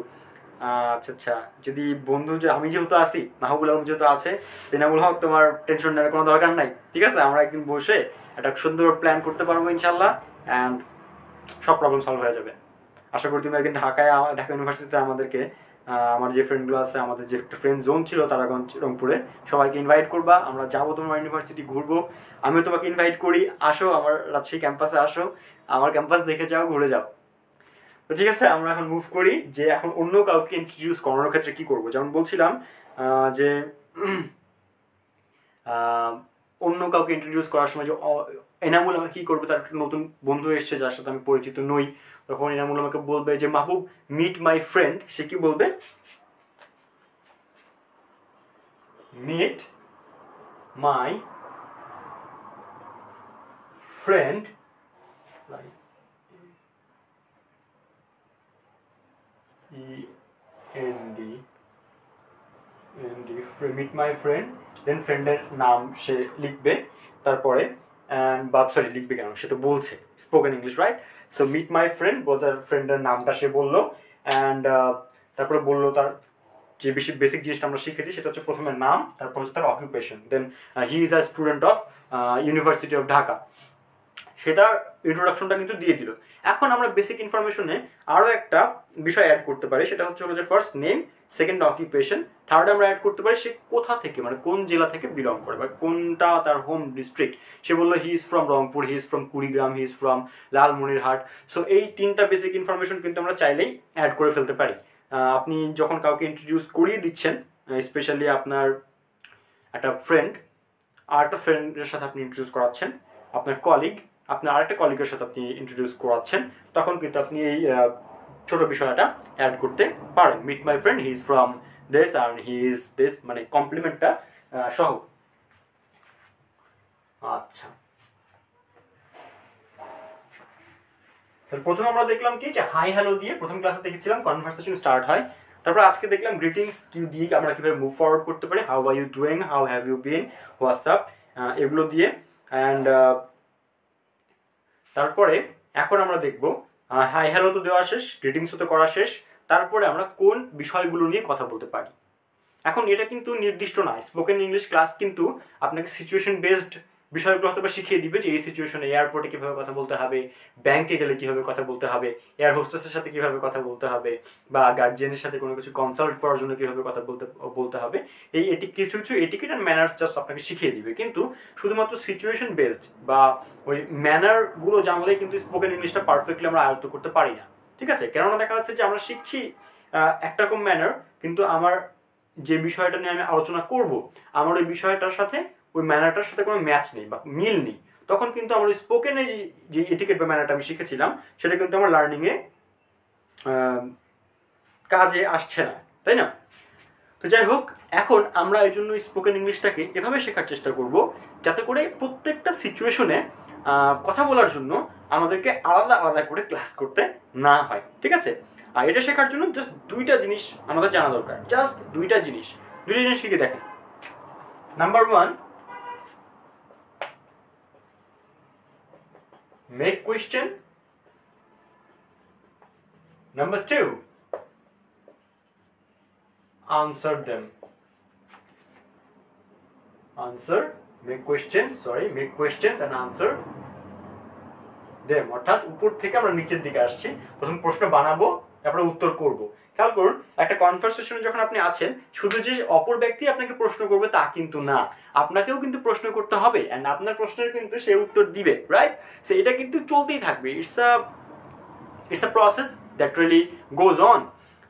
আচ্ছা আচ্ছা, যদি বন্ধু যে আমি যেহেতু আছি, মাহবুল আলম যেহেতু আছে, এনামুল হক তোমার টেনশন নেওয়ার কোনো দরকার নাই, ঠিক আছে? আমরা একদিন বসে একটা সুন্দর প্ল্যান করতে পারবো ইনশাল্লাহ, অ্যান্ড সব প্রবলেম সলভ হয়ে যাবে। আশা করি তুমি একদিন ঢাকা ইউনিভার্সিটিতে আমাদেরকে, আমার যে ফ্রেন্ডগুলো আছে, আমাদের যে একটা ফ্রেন্ড জোন ছিল তারাগঞ্জ রংপুরে, সবাইকে ইনভাইট করবা, আমরা যাবো তোমার ইউনিভার্সিটি ঘুরবো, আমিও তোমাকে ইনভাইট করি, আসো আমার রাজশাহী ক্যাম্পাসে, আসো আমার ক্যাম্পাস দেখে যাও, ঘুরে যাও। তো ঠিক আছে, আমরা এখন মুভ করি যে এখন অন্য কাউকে ইন্ট্রোডিউস করানোর ক্ষেত্রে কি করবো। যেমন বলছিলাম যে অন্য কাউকে ইন্ট্রোডিউস করার সময় যে এনামুল আমাকে কি করবে, তার একটা নতুন বন্ধু এসছে যার সাথে আমি পরিচিত নই, তখন এনামুল আমাকে বলবে যে মাহবুব মিট মাই ফ্রেন্ড। সে কি বলবে, meet my friend, meet my friend, then ফ্রেন্ডের নাম সে লিখবে, তারপরে সরি লিখবে কেন, সে তো বলছে spoken English, right? So meet my friend, তার ফ্রেন্ডের নামটা সে বললো, অ্যান্ড তারপরে বললো তার যে বেসিক জিনিসটা আমরা শিখেছি সেটা হচ্ছে প্রথমে নাম, তারপর হচ্ছে তার occupation, then he is a student of university of Dhaka, সেটার ইন্ট্রোডাকশনটা কিন্তু দিয়ে দিল। এখন আমরা বেসিক ইনফরমেশনে আরও একটা বিষয় অ্যাড করতে পারি, সেটা হচ্ছে যে first name, second occupation, third আমরা অ্যাড করতে পারি সে কোথা থেকে, মানে কোন জেলা থেকে বিলং করে বা কোনটা তার হোম ডিস্ট্রিক্ট। সে বললো he is from Rangpur, he is from Kurigram, he is from Lalmonirhat. So এই তিনটা বেসিক ইনফরমেশন কিন্তু আমরা চাইলেই অ্যাড করে ফেলতে পারি। আপনি যখন কাউকে ইন্ট্রোডিউস করিয়ে দিচ্ছেন, স্পেশালি আপনার একটা ফ্রেন্ড আর একটা ফ্রেন্ডের সাথে আপনি ইন্ট্রোডিউস করাচ্ছেন, আপনার কলিগ আপনার আরেকটা কলিগের সাথে আপনি ইন্ট্রোডিউস করাচ্ছেন, তখন কিন্তু আপনি এই ছোট বিষয়টা অ্যাড করতে পারেন, meet my friend he is from this and he is this, মানে কমপ্লিমেন্টটা সহ। আচ্ছা, প্রথমে আমরা দেখলাম কি যে হাই হ্যালো দিয়ে প্রথম ক্লাসে দেখেছিলাম কনভারসেশন স্টার্ট হয়, তারপর আজকে দেখলাম গ্রিটিংস কি দিয়ে আমরা কিভাবে মুভ ফরওয়ার্ড করতে পারি, how are you doing, how have you been, WhatsApp, এগুলো দিয়ে। অ্যান্ড তারপরে এখন আমরা দেখব হাই হ্যালো তো দেওয়া শেষ, গ্রিটিংসও তো করা শেষ, তারপরে আমরা কোন বিষয়গুলো নিয়ে কথা বলতে পারি। এখন এটা কিন্তু নির্দিষ্ট নয়, স্পোকেন ইংলিশ ক্লাস কিন্তু আপনাকে সিচুয়েশন বেসড বিষয়গুলো হয়তো বা শিখিয়ে দিবে যে এই সিচুয়েশনে এয়ারপোর্টে কিভাবে কথা বলতে হবে, ব্যাংকে গেলে কিভাবে কথা বলতে হবে, এয়ার হোস্টেসের সাথে কিভাবে কথা বলতে হবে, বা গার্জিয়ানের সাথে কোনো কিছু কনসাল্ট করার জন্য কিভাবে কথা বলতে হবে। এই কিছু কিছু এটিকেট অ্যান্ড ম্যানার্স জাস্ট আপনাকে শিখিয়ে দিবে। কিন্তু শুধুমাত্র সিচুয়েশন বেসড বা ওই ম্যানারগুলো জানলেই কিন্তু স্পোকেন ইংলিশটা পারফেক্টলি আমরা আয়ত্ত করতে পারি না, ঠিক আছে? কেননা দেখা যাচ্ছে যে আমরা শিখছি একরকম ম্যানার, কিন্তু আমার যে বিষয়টা নিয়ে আমি আলোচনা করব আমার ওই বিষয়টার সাথে ওই ম্যানারটার সাথে কোনো ম্যাচ নেই বা মিল নেই। তখন কিন্তু আমার ওই স্পোকেনে যে এটিকেট বা ম্যানারটা আমি শিখেছিলাম সেটা কিন্তু আমার লার্নিংয়ে কাজে আসছে না, তাই না? তো যাই হোক, এখন আমরা এই জন্য স্পোকেন ইংলিশটাকে এভাবে শেখার চেষ্টা করব যাতে করে প্রত্যেকটা সিচুয়েশনে কথা বলার জন্য আমাদেরকে আলাদা আলাদা করে ক্লাস করতে না হয়, ঠিক আছে? আর এটা শেখার জন্য জাস্ট দুইটা জিনিস আমাদের জানা দরকার, জাস্ট দুইটা জিনিস কি কি দেখেন। Number 1, make question. Number 2, answer them. Make questions and answer them. অর্থাৎ উপর থেকে আমরা নিচের দিকে আসছি, প্রথম প্রশ্ন বানাবো, তারপরে উত্তর করব। খেয়াল করুন, একটা কনভারসেশনে যখন আপনি আছেন, শুধু যে অপর ব্যক্তি আপনাকে প্রশ্ন করবে তা কিন্তু না, আপনাকেও কিন্তু প্রশ্ন করতে হবে, এন্ড আপনার প্রশ্নের কিন্তু সে উত্তর দিবে, রাইট? সো এটা কিন্তু চলতেই থাকবে। It's a process that really goes on.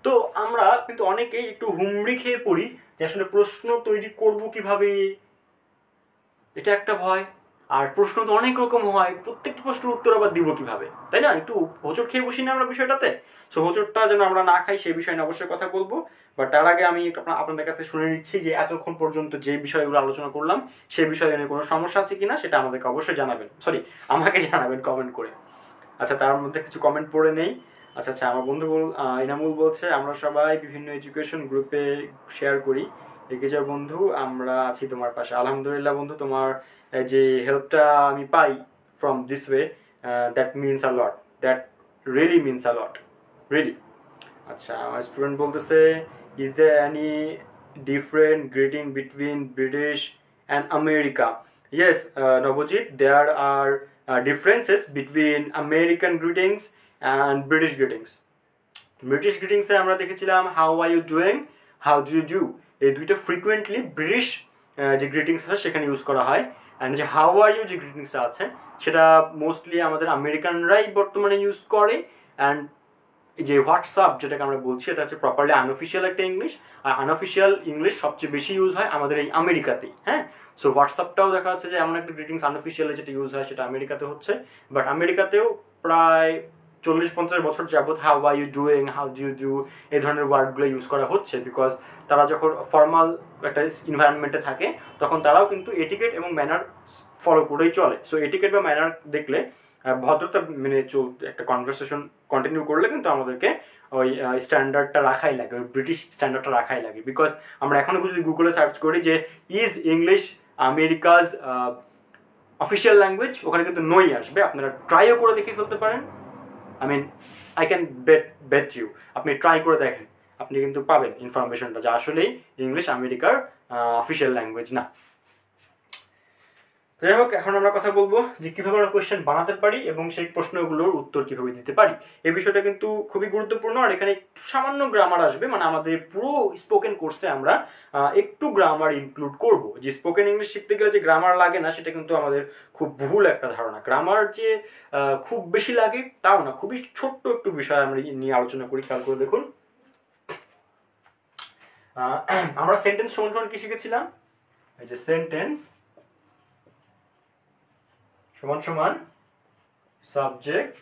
তো আমরা কিন্তু অনেকেই একটু হুমড়ি খেয়ে পড়ি যে আসলে প্রশ্ন তৈরি করব কিভাবে, এটা একটা ভয়। আর প্রশ্ন তো অনেক রকম হয়, প্রত্যেকটা প্রশ্নের উত্তর আবার দিব কিভাবে, তাই না? একটু হোঁচট খেয়ে বসি না আমরা বিষয়টাতে। সো হোঁচটটা যেন আমরা না খাই সেই বিষয়ে অবশ্যই কথা বলবো। বাট তার আগে আমি আপনাদের কাছে শুনে নিচ্ছি যে এতক্ষণ পর্যন্ত যে বিষয়গুলো আলোচনা করলাম সেই বিষয়ে নিয়ে কোনো সমস্যা আছে কিনা সেটা আমাদেরকে অবশ্যই জানাবেন, আমাকে জানাবেন কমেন্ট করে। আচ্ছা, তার মধ্যে কিছু কমেন্ট পড়ে নেই। আচ্ছা, আমার বন্ধু ইনামুল বলছে আমরা সবাই বিভিন্ন এডুকেশন গ্রুপে শেয়ার করি, এগিয়ে বন্ধু, আমরা আছি তোমার পাশে। আলহামদুলিল্লাহ বন্ধু, তোমার যে হেল্পটা আমি পাই from this way, that means a lot, that really means a lot, really. আচ্ছা, আমার স্টুডেন্ট বলতেছে, is there any different greeting between British and America? Yes Nabajit, there are differences between American greetings and British greetings. British গ্রিটিংসে আমরা দেখেছিলাম how are you doing, how do you do, এই দুইটা frequently British যে greetings আছে সেখানে use করা হয়। অ্যান্ড যে হাউ আর ইউ যে গ্রিটিংসটা আছে সেটা মোস্টলি আমাদের আমেরিকানরাই বর্তমানে ইউজ করে। অ্যান্ড যে হোয়াটসঅ্যাপ যেটাকে আমরা বলছি এটা হচ্ছে প্রপারলি আনঅফিসিয়াল একটা ইংলিশ, আর আনঅফিসিয়াল ইংলিশ সবচেয়ে বেশি ইউজ হয় আমাদের এই আমেরিকাতেই, হ্যাঁ। সো হোয়াটসঅ্যাপটাও দেখা যাচ্ছে যে এমন একটা গ্রিটিংস আনঅফিসিয়ালি যেটা ইউজ হয় সেটা আমেরিকাতে হচ্ছে, বাট আমেরিকাতেও প্রায় 40-50 বছর যাবৎ how are you doing, how do you do এই ধরনের ওয়ার্ডগুলো ইউজ করা হচ্ছে, বিকজ তারা যখন ফর্মাল একটা এনভায়রনমেন্টে থাকে তখন তারাও কিন্তু এটিকেট এবং ম্যানার ফলো করেই চলে। সো এটিকেট বা ম্যানার দেখলে ভদ্রতা মেনে চলতে একটা কনভারসেশন কন্টিনিউ করলে কিন্তু আমাদেরকে ওই স্ট্যান্ডার্ডটা রাখাই লাগে, ওই ব্রিটিশ স্ট্যান্ডার্ডটা রাখাই লাগে। বিকজ আমরা এখনও যদি গুগলে সার্চ করি যে ইজ ইংলিশ আমেরিকাজ অফিসিয়াল ল্যাঙ্গুয়েজ, ওখানে কিন্তু নই আসবে। আপনারা ট্রাইও করে দেখে ফেলতে পারেন, I mean I can bet you, আপনি ট্রাই করে দেখেন, আপনি কিন্তু পাবেন ইনফরমেশনটা যে আসলেই ইংলিশ আমেরিকার অফিসিয়াল ল্যাঙ্গুয়েজ না। যাই হোক, এখন আমরা কথা বলবো যে কীভাবে আমরা কোয়েশ্চেন বানাতে পারি এবং সেই প্রশ্নগুলোর উত্তর কীভাবে দিতে পারি। এই বিষয়টা কিন্তু খুবই গুরুত্বপূর্ণ। আর এখানে একটু সামান্য গ্রামার আসবে, মানে আমাদের পুরো স্পোকেন কোর্সে আমরা একটু গ্রামার ইনক্লুড করব। যে স্পোকেন ইংলিশ শিখতে গেলে যে গ্রামার লাগে না সেটা কিন্তু আমাদের খুব ভুল একটা ধারণা। গ্রামার যে খুব বেশি লাগে তাও না, খুবই ছোট্ট একটু বিষয় আমরা নিয়ে আলোচনা করি। খেয়াল করে দেখুন, আমরা সেন্টেন্স সমান কি শিখেছিলাম? এই যে সেন্টেন্স সমান সমান subject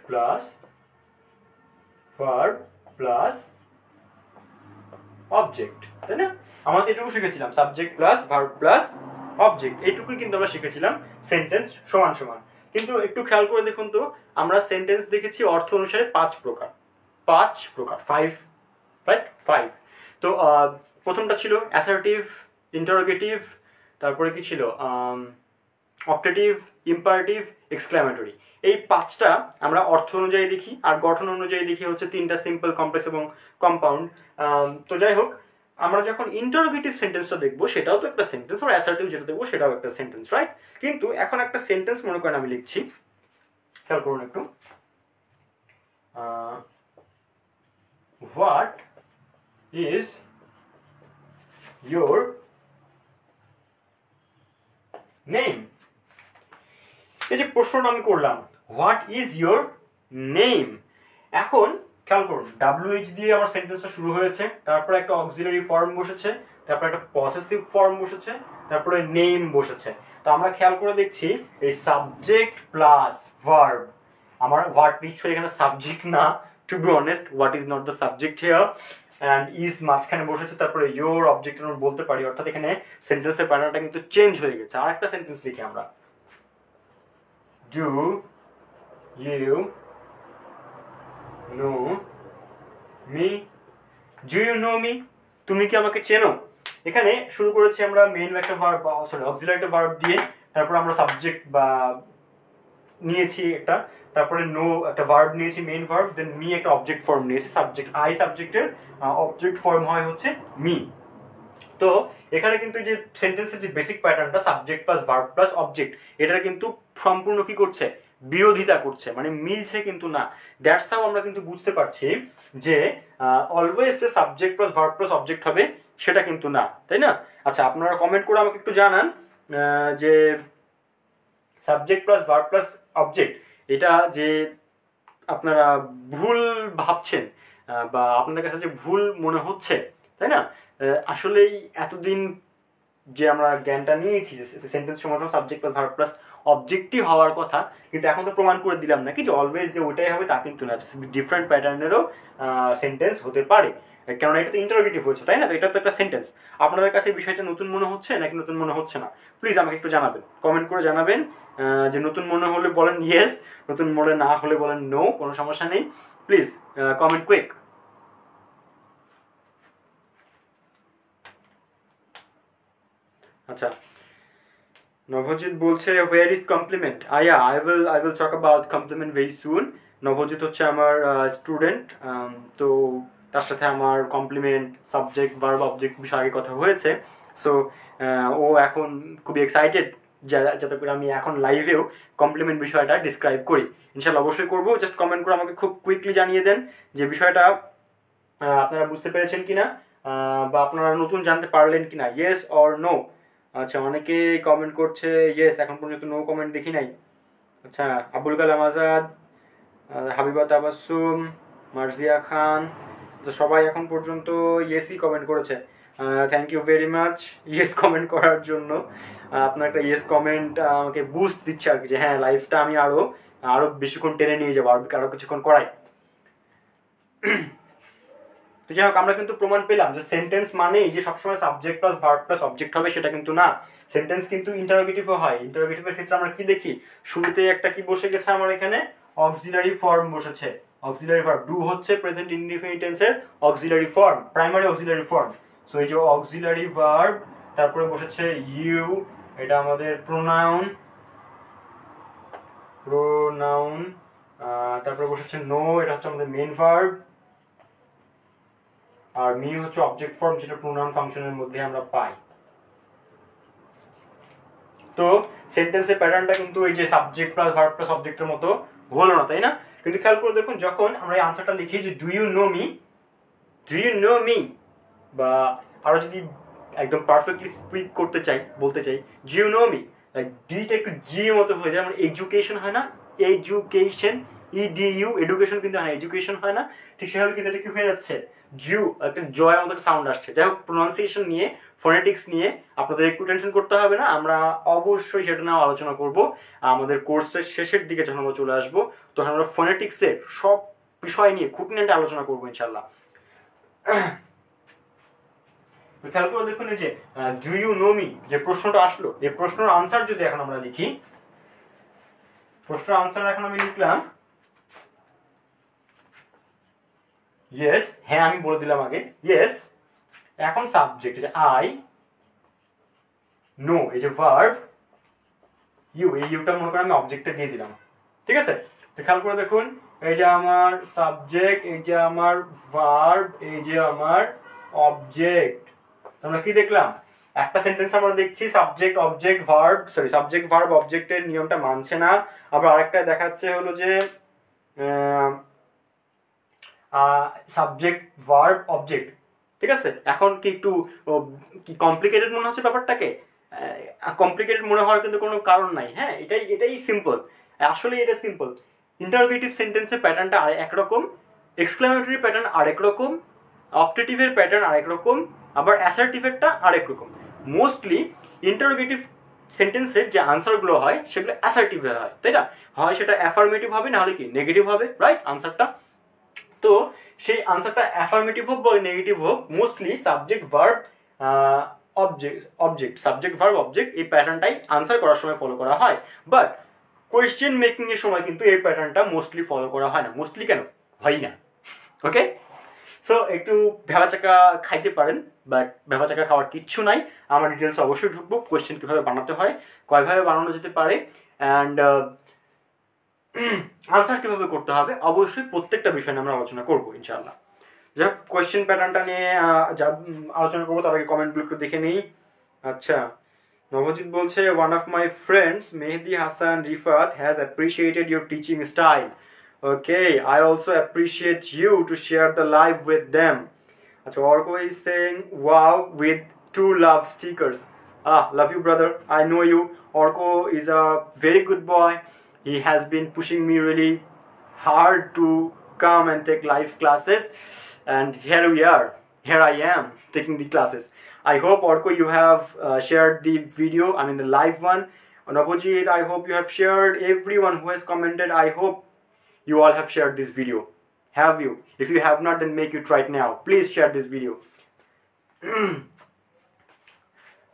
plus verb plus object, তাই না? আমরা এটুকু শিখেছিলাম, subject plus verb plus object, এইটুকুই কিন্তু আমরা শিখেছিলাম সেন্টেন্স সমান সমান। কিন্তু একটু খেয়াল করে দেখুন তো, আমরা সেন্টেন্স দেখেছি অর্থ অনুসারে 5 প্রকার, 5, রাইট? 5। তো প্রথমটা ছিল অ্যাসার্টিভ, ইন্টারোগেটিভ, তারপরে কি ছিল অপটেটিভ, ইম্পারেটিভ, এক্সক্লামেটরি। এই 5টা আমরা অর্থ অনুযায়ী দেখি, আর গঠন অনুযায়ী দেখি হচ্ছে 3টা সিম্পল, কমপ্লেক্স এবং কম্পাউন্ড। তো যাই হোক, আমরা যখন ইন্টারোগেটিভ সেন্টেন্সটা দেখবো সেটাও তো একটা সেন্টেন্স, আর অ্যাসার্টিভ যেটা দেখবো সেটাও একটা সেন্টেন্স, রাইট? কিন্তু এখন একটা সেন্টেন্স মনে করেন আমি লিখছি, খেয়াল করুন একটু। What is your name? এই যে প্রশ্নটা আমি করলাম, হোয়াট ইজ ইয়োর নেম, এখন খেয়াল করুন WH দিয়ে আমার সেন্টেন্সটা শুরু হয়েছে, তারপরে একটা অক্সিলারি ফর্ম বসেছে, তারপরে একটা পসেসিভ ফর্ম বসেছে, তারপরে নেম বসেছে। তো আমরা খেয়াল করে দেখছি এই সাবজেক্ট প্লাস ভার্ব, আমার হোয়াট নিশ্চয়ই এখানে সাবজেক্ট না, to be honest what is not the subject here, and is মাঝখানে বসেছে, তারপরে ইয়োর অবজেক্ট আমরা বলতে পারি, অর্থাৎ এখানে সেন্টেন্সের প্যাটার্নটা কিন্তু চেঞ্জ হয়ে গেছে। আর একটা সেন্টেন্স লিখি আমরা, do you know me, do you know me, তুমি কি আমাকে চেনো? এখানে শুরু করেছি আমরা মেইন একটা ভার্ব, সরি অক্সিলারি একটা ভার্ব দিয়ে, তারপর আমরা সাবজেক্ট বা নিয়েছি একটা, তারপরে নো একটা ভার্ব নিয়েছি মেইন ভার্ব, দেন মি একটা অবজেক্ট ফর্ম নিয়েছি, সাবজেক্ট আই সাবজেক্টের অবজেক্ট ফর্ম হয় হচ্ছে মি। তো এখানে কিন্তু যে সেন্টেন্সের যে বেসিক প্যাটার্নটা subject plus verb plus object, এটার কিন্তু সম্পূর্ণ কি করছে, বিরোধিতা করছে, মানে মিলছে কিন্তু না। দ্যাটস হাউ আমরা কিন্তু বুঝতে পারছি যে অলওয়েজ যে subject plus verb plus object হবে সেটা কিন্তু না, তাই না? আচ্ছা, আপনারা কমেন্ট করে আমাকে একটু জানান যে subject plus verb plus object এটা যে আপনারা ভুল ভাবছেন বা আপনাদের কাছে যে ভুল মনে হচ্ছে, তাই না? আসলেই এতদিন যে আমরা জ্ঞানটা নিয়েছি যে সেন্টেন্স সমাধান সাবজেক্ট প্লাস ভার্ব প্লাস অবজেক্টই হওয়ার কথা, কিন্তু এখন তো প্রমাণ করে দিলাম নাকি যে অলওয়েজ যে ওইটাই হবে তা কিন্তু না, ডিফারেন্ট প্যাটার্নেরও সেন্টেন্স হতে পারে, কেননা এটা তো ইন্টারোগেটিভ হচ্ছে, তাই না? তো এটা তো একটা সেন্টেন্স। আপনাদের কাছে বিষয়টা নতুন মনে হচ্ছে নাকি নতুন মনে হচ্ছে না, প্লিজ আমাকে একটু জানাবেন, কমেন্ট করে জানাবেন। যে নতুন মনে হলে বলেন ইয়েস, নতুন মনে না হলে বলেন নো, কোনো সমস্যা নেই, প্লিজ কমেন্ট কুইক। আচ্ছা, নভজিৎ বলছে where is compliment, I will talk about compliment very soon. Navjit হচ্ছে আমার স্টুডেন্ট, তো তার সাথে আমার কমপ্লিমেন্ট সাবজেক্ট ভার্ব অবজেক্ট বিষয়ে আগে কথা হয়েছে। সো ও এখন খুবই এক্সাইটেড যাতে করে আমি এখন লাইভেও কমপ্লিমেন্ট বিষয়টা ডিসক্রাইব করি। ইনশাল্লাহ অবশ্যই করবো, জাস্ট কমেন্ট করে আমাকে খুব কুইকলি জানিয়ে দেন যে বিষয়টা আপনারা বুঝতে পেরেছেন কিনা বা আপনারা নতুন জানতে পারলেন কিনা, ইয়েস অর নো। আচ্ছা, অনেকে কমেন্ট করছে ইয়েস, এখন পর্যন্ত নো কমেন্ট দেখি নাই। আচ্ছা, আবুল কালাম আজাদ, হাবিবা তাবাসসুম, মার্জিয়া খান, আচ্ছা সবাই এখন পর্যন্ত ইয়েসই কমেন্ট করেছে। Thank you very much yes comment করার জন্য। আপনার একটা ইয়েস কমেন্ট আমাকে বুস্ট দিচ্ছে আর কি, যে হ্যাঁ লাইফটা আমি আরও বেশিক্ষণ টেনে নিয়ে যাবো, আরও কিছুক্ষণ করাই। তো যাই হোক, আমরা কিন্তু প্রমাণ পেলাম যে সেন্টেন্স মানেই যে সবসময় subject plus verb plus object হবে সেটা কিন্তু না। সেন্টেন্স কিন্তু ইন্টারোগেটিভও হয়। ইন্টারোগেটিভের ক্ষেত্রে আমরা কি দেখি, শুরুতে একটা কি বসে গেছে আমার এখানে, অক্সিলারি ফর্ম বসেছে, অক্সিলারি ভার্ব। ডু হচ্ছে প্রেজেন্ট ইনডিফিনিট টেন্সের auxiliary form, primary auxiliary form. So এই যে অক্সিলারি ভার্ব, তারপরে বসেছে ইউ, এটা আমাদের প্রোনাউন, তারপরে বসেছে নো, এটা হচ্ছে আমাদের মেইন ভার্ব, আর মি হচ্ছে অবজেক্ট ফর্ম যেটা প্রোনাউন ফাংশনের মধ্যে আমরা পাই। তো সেন্টেন্সের প্যাটার্নটা কিন্তু এই যে সাবজেক্ট প্লাস ভার্ব প্লাস অবজেক্টের মতো হলো না, তাই না? কিন্তু খেয়াল করে দেখুন, যখন আমরা এই আনসারটা লিখি যে do you know me, do you know me, বা আরো যদি একদম পারফেক্টলি স্পিক করতে চাই, বলতে চাই do you know me, like ডিটা একটু জি এর মতো হয়ে যায়, মানে এডুকেশন হয় না, এডুকেশন, ইডিইউ, এডুকেশন কিন্তু হয় না, এডুকেশন হয় না, ঠিক সেভাবে কিন্তু এটা কি হয়ে যাচ্ছে, জু একটা জয়ের মতো সাউন্ড আসছে। যাই হোক, প্রোনাউন্সিয়েশন নিয়ে, ফোনেটিক্স নিয়ে আপনাদের একটু টেনশন করতে হবে না, আমরা অবশ্যই সেটা নিয়ে আলোচনা করব আমাদের কোর্সের শেষের দিকে যখন আমরা চলে আসবো, তখন আমরা ফোনেটিক্সের সব বিষয় নিয়ে খুঁটিনাটি আলোচনা করবো ইনশাল্লাহ। খেয়াল করে দেখুন, এই যে ডু ইউ নো মি যে প্রশ্নটা আসলো, এই প্রশ্নের আনসার যদি এখন আমরা লিখি, প্রশ্নের আনসার এখন আমি লিখলাম ইয়েস, হ্যাঁ আমি বলে দিলাম আগে ইয়েস, এখন সাবজেক্ট যে আই, নো এই যে ভার্ব, ইউ, এই ইউটা মনে করে আমি অবজেক্টে দিয়ে দিলাম, ঠিক আছে? তো খেয়াল করে দেখুন, এই যে আমার সাবজেক্ট, এই যে আমার ভার্ব, এই যে আমার অবজেক্ট, আমরা কি দেখলাম, একটা সেন্টেন্স আমরা দেখছি subject object verb, sorry subject verb অবজেক্টের নিয়মটা মানছে না, আবার আরেকটা দেখাচ্ছে হলো যে সাবজেক্ট ভার্ব অবজেক্ট। ঠিক আছে, এখন কি একটু কি কমপ্লিকেটেড মনে হচ্ছে ব্যাপারটাকে? কমপ্লিকেটেড মনে হওয়ার কিন্তু কোনো কারণ নাই। হ্যাঁ, এটাই সিম্পল, আসলে এটা সিম্পল। ইন্টারোগেটিভ সেন্টেন্সের প্যাটার্নটা আর একরকম, এক্সক্লামেটরি প্যাটার্ন আরেক রকম, অপটেটিভের প্যাটার্ন আরেক রকম, আবার অ্যাসার্টিভেরটা আরেক রকম। মোস্টলি ইন্টারোগেটিভ সেন্টেন্সের যে আনসারগুলো হয় সেগুলো অ্যাসার্টিভ হয়, তাই না? হয় সেটা অ্যাফার্মেটিভ হবে, নাহলে কি নেগেটিভ হবে, রাইট আনসারটা। তো সেই আনসারটা অ্যাফার্মেটিভ হোক বা নেগেটিভ হোক, mostly subject verb object subject verb object এই প্যাটার্নটাই আনসার করার সময় ফলো করা হয়। বাট কোয়েশ্চেন মেকিং এর সময় কিন্তু এই প্যাটার্নটা মোস্টলি ফলো করা হয় না। মোস্টলি কেন হয় না? ওকে, সো একটু ভেবাচাকা খাইতে পারেন, বাট ভেবাচাকা খাওয়ার কিচ্ছু নাই। আমরা ডিটেলস অবশ্যই ঢুকবো, কোয়েশ্চেন কীভাবে বানাতে হয়, কয়ভাবে বানানো যেতে পারে, অ্যান্ড আনসার কীভাবে করতে হবে, অবশ্যই প্রত্যেকটা বিষয় নিয়ে আমরা আলোচনা করবো ইনশাআল্লাহ। যাই হোক, কোয়েশ্চেন প্যাটার্নটা নিয়ে যা আলোচনা করবো তার আগে কমেন্টগুলো একটু দেখে নিই। আচ্ছা, নবজিৎ বলছে, one of my friends Mehedi Hasan Rifat has appreciated your teaching style. Okay, I also appreciate you to share the live with them. Achha, Orko is saying, wow, with 2 love stickers. Love you, brother. I know you. Orko is a very good boy. He has been pushing me really hard to come and take live classes. And here we are. Here I am taking the classes. I hope, Orko, you have shared the video, I mean the live one. Nabojit, I hope you have shared. Everyone who has commented, I hope you all have shared this video. Have you? If you have not, then make it right now. Please share this video.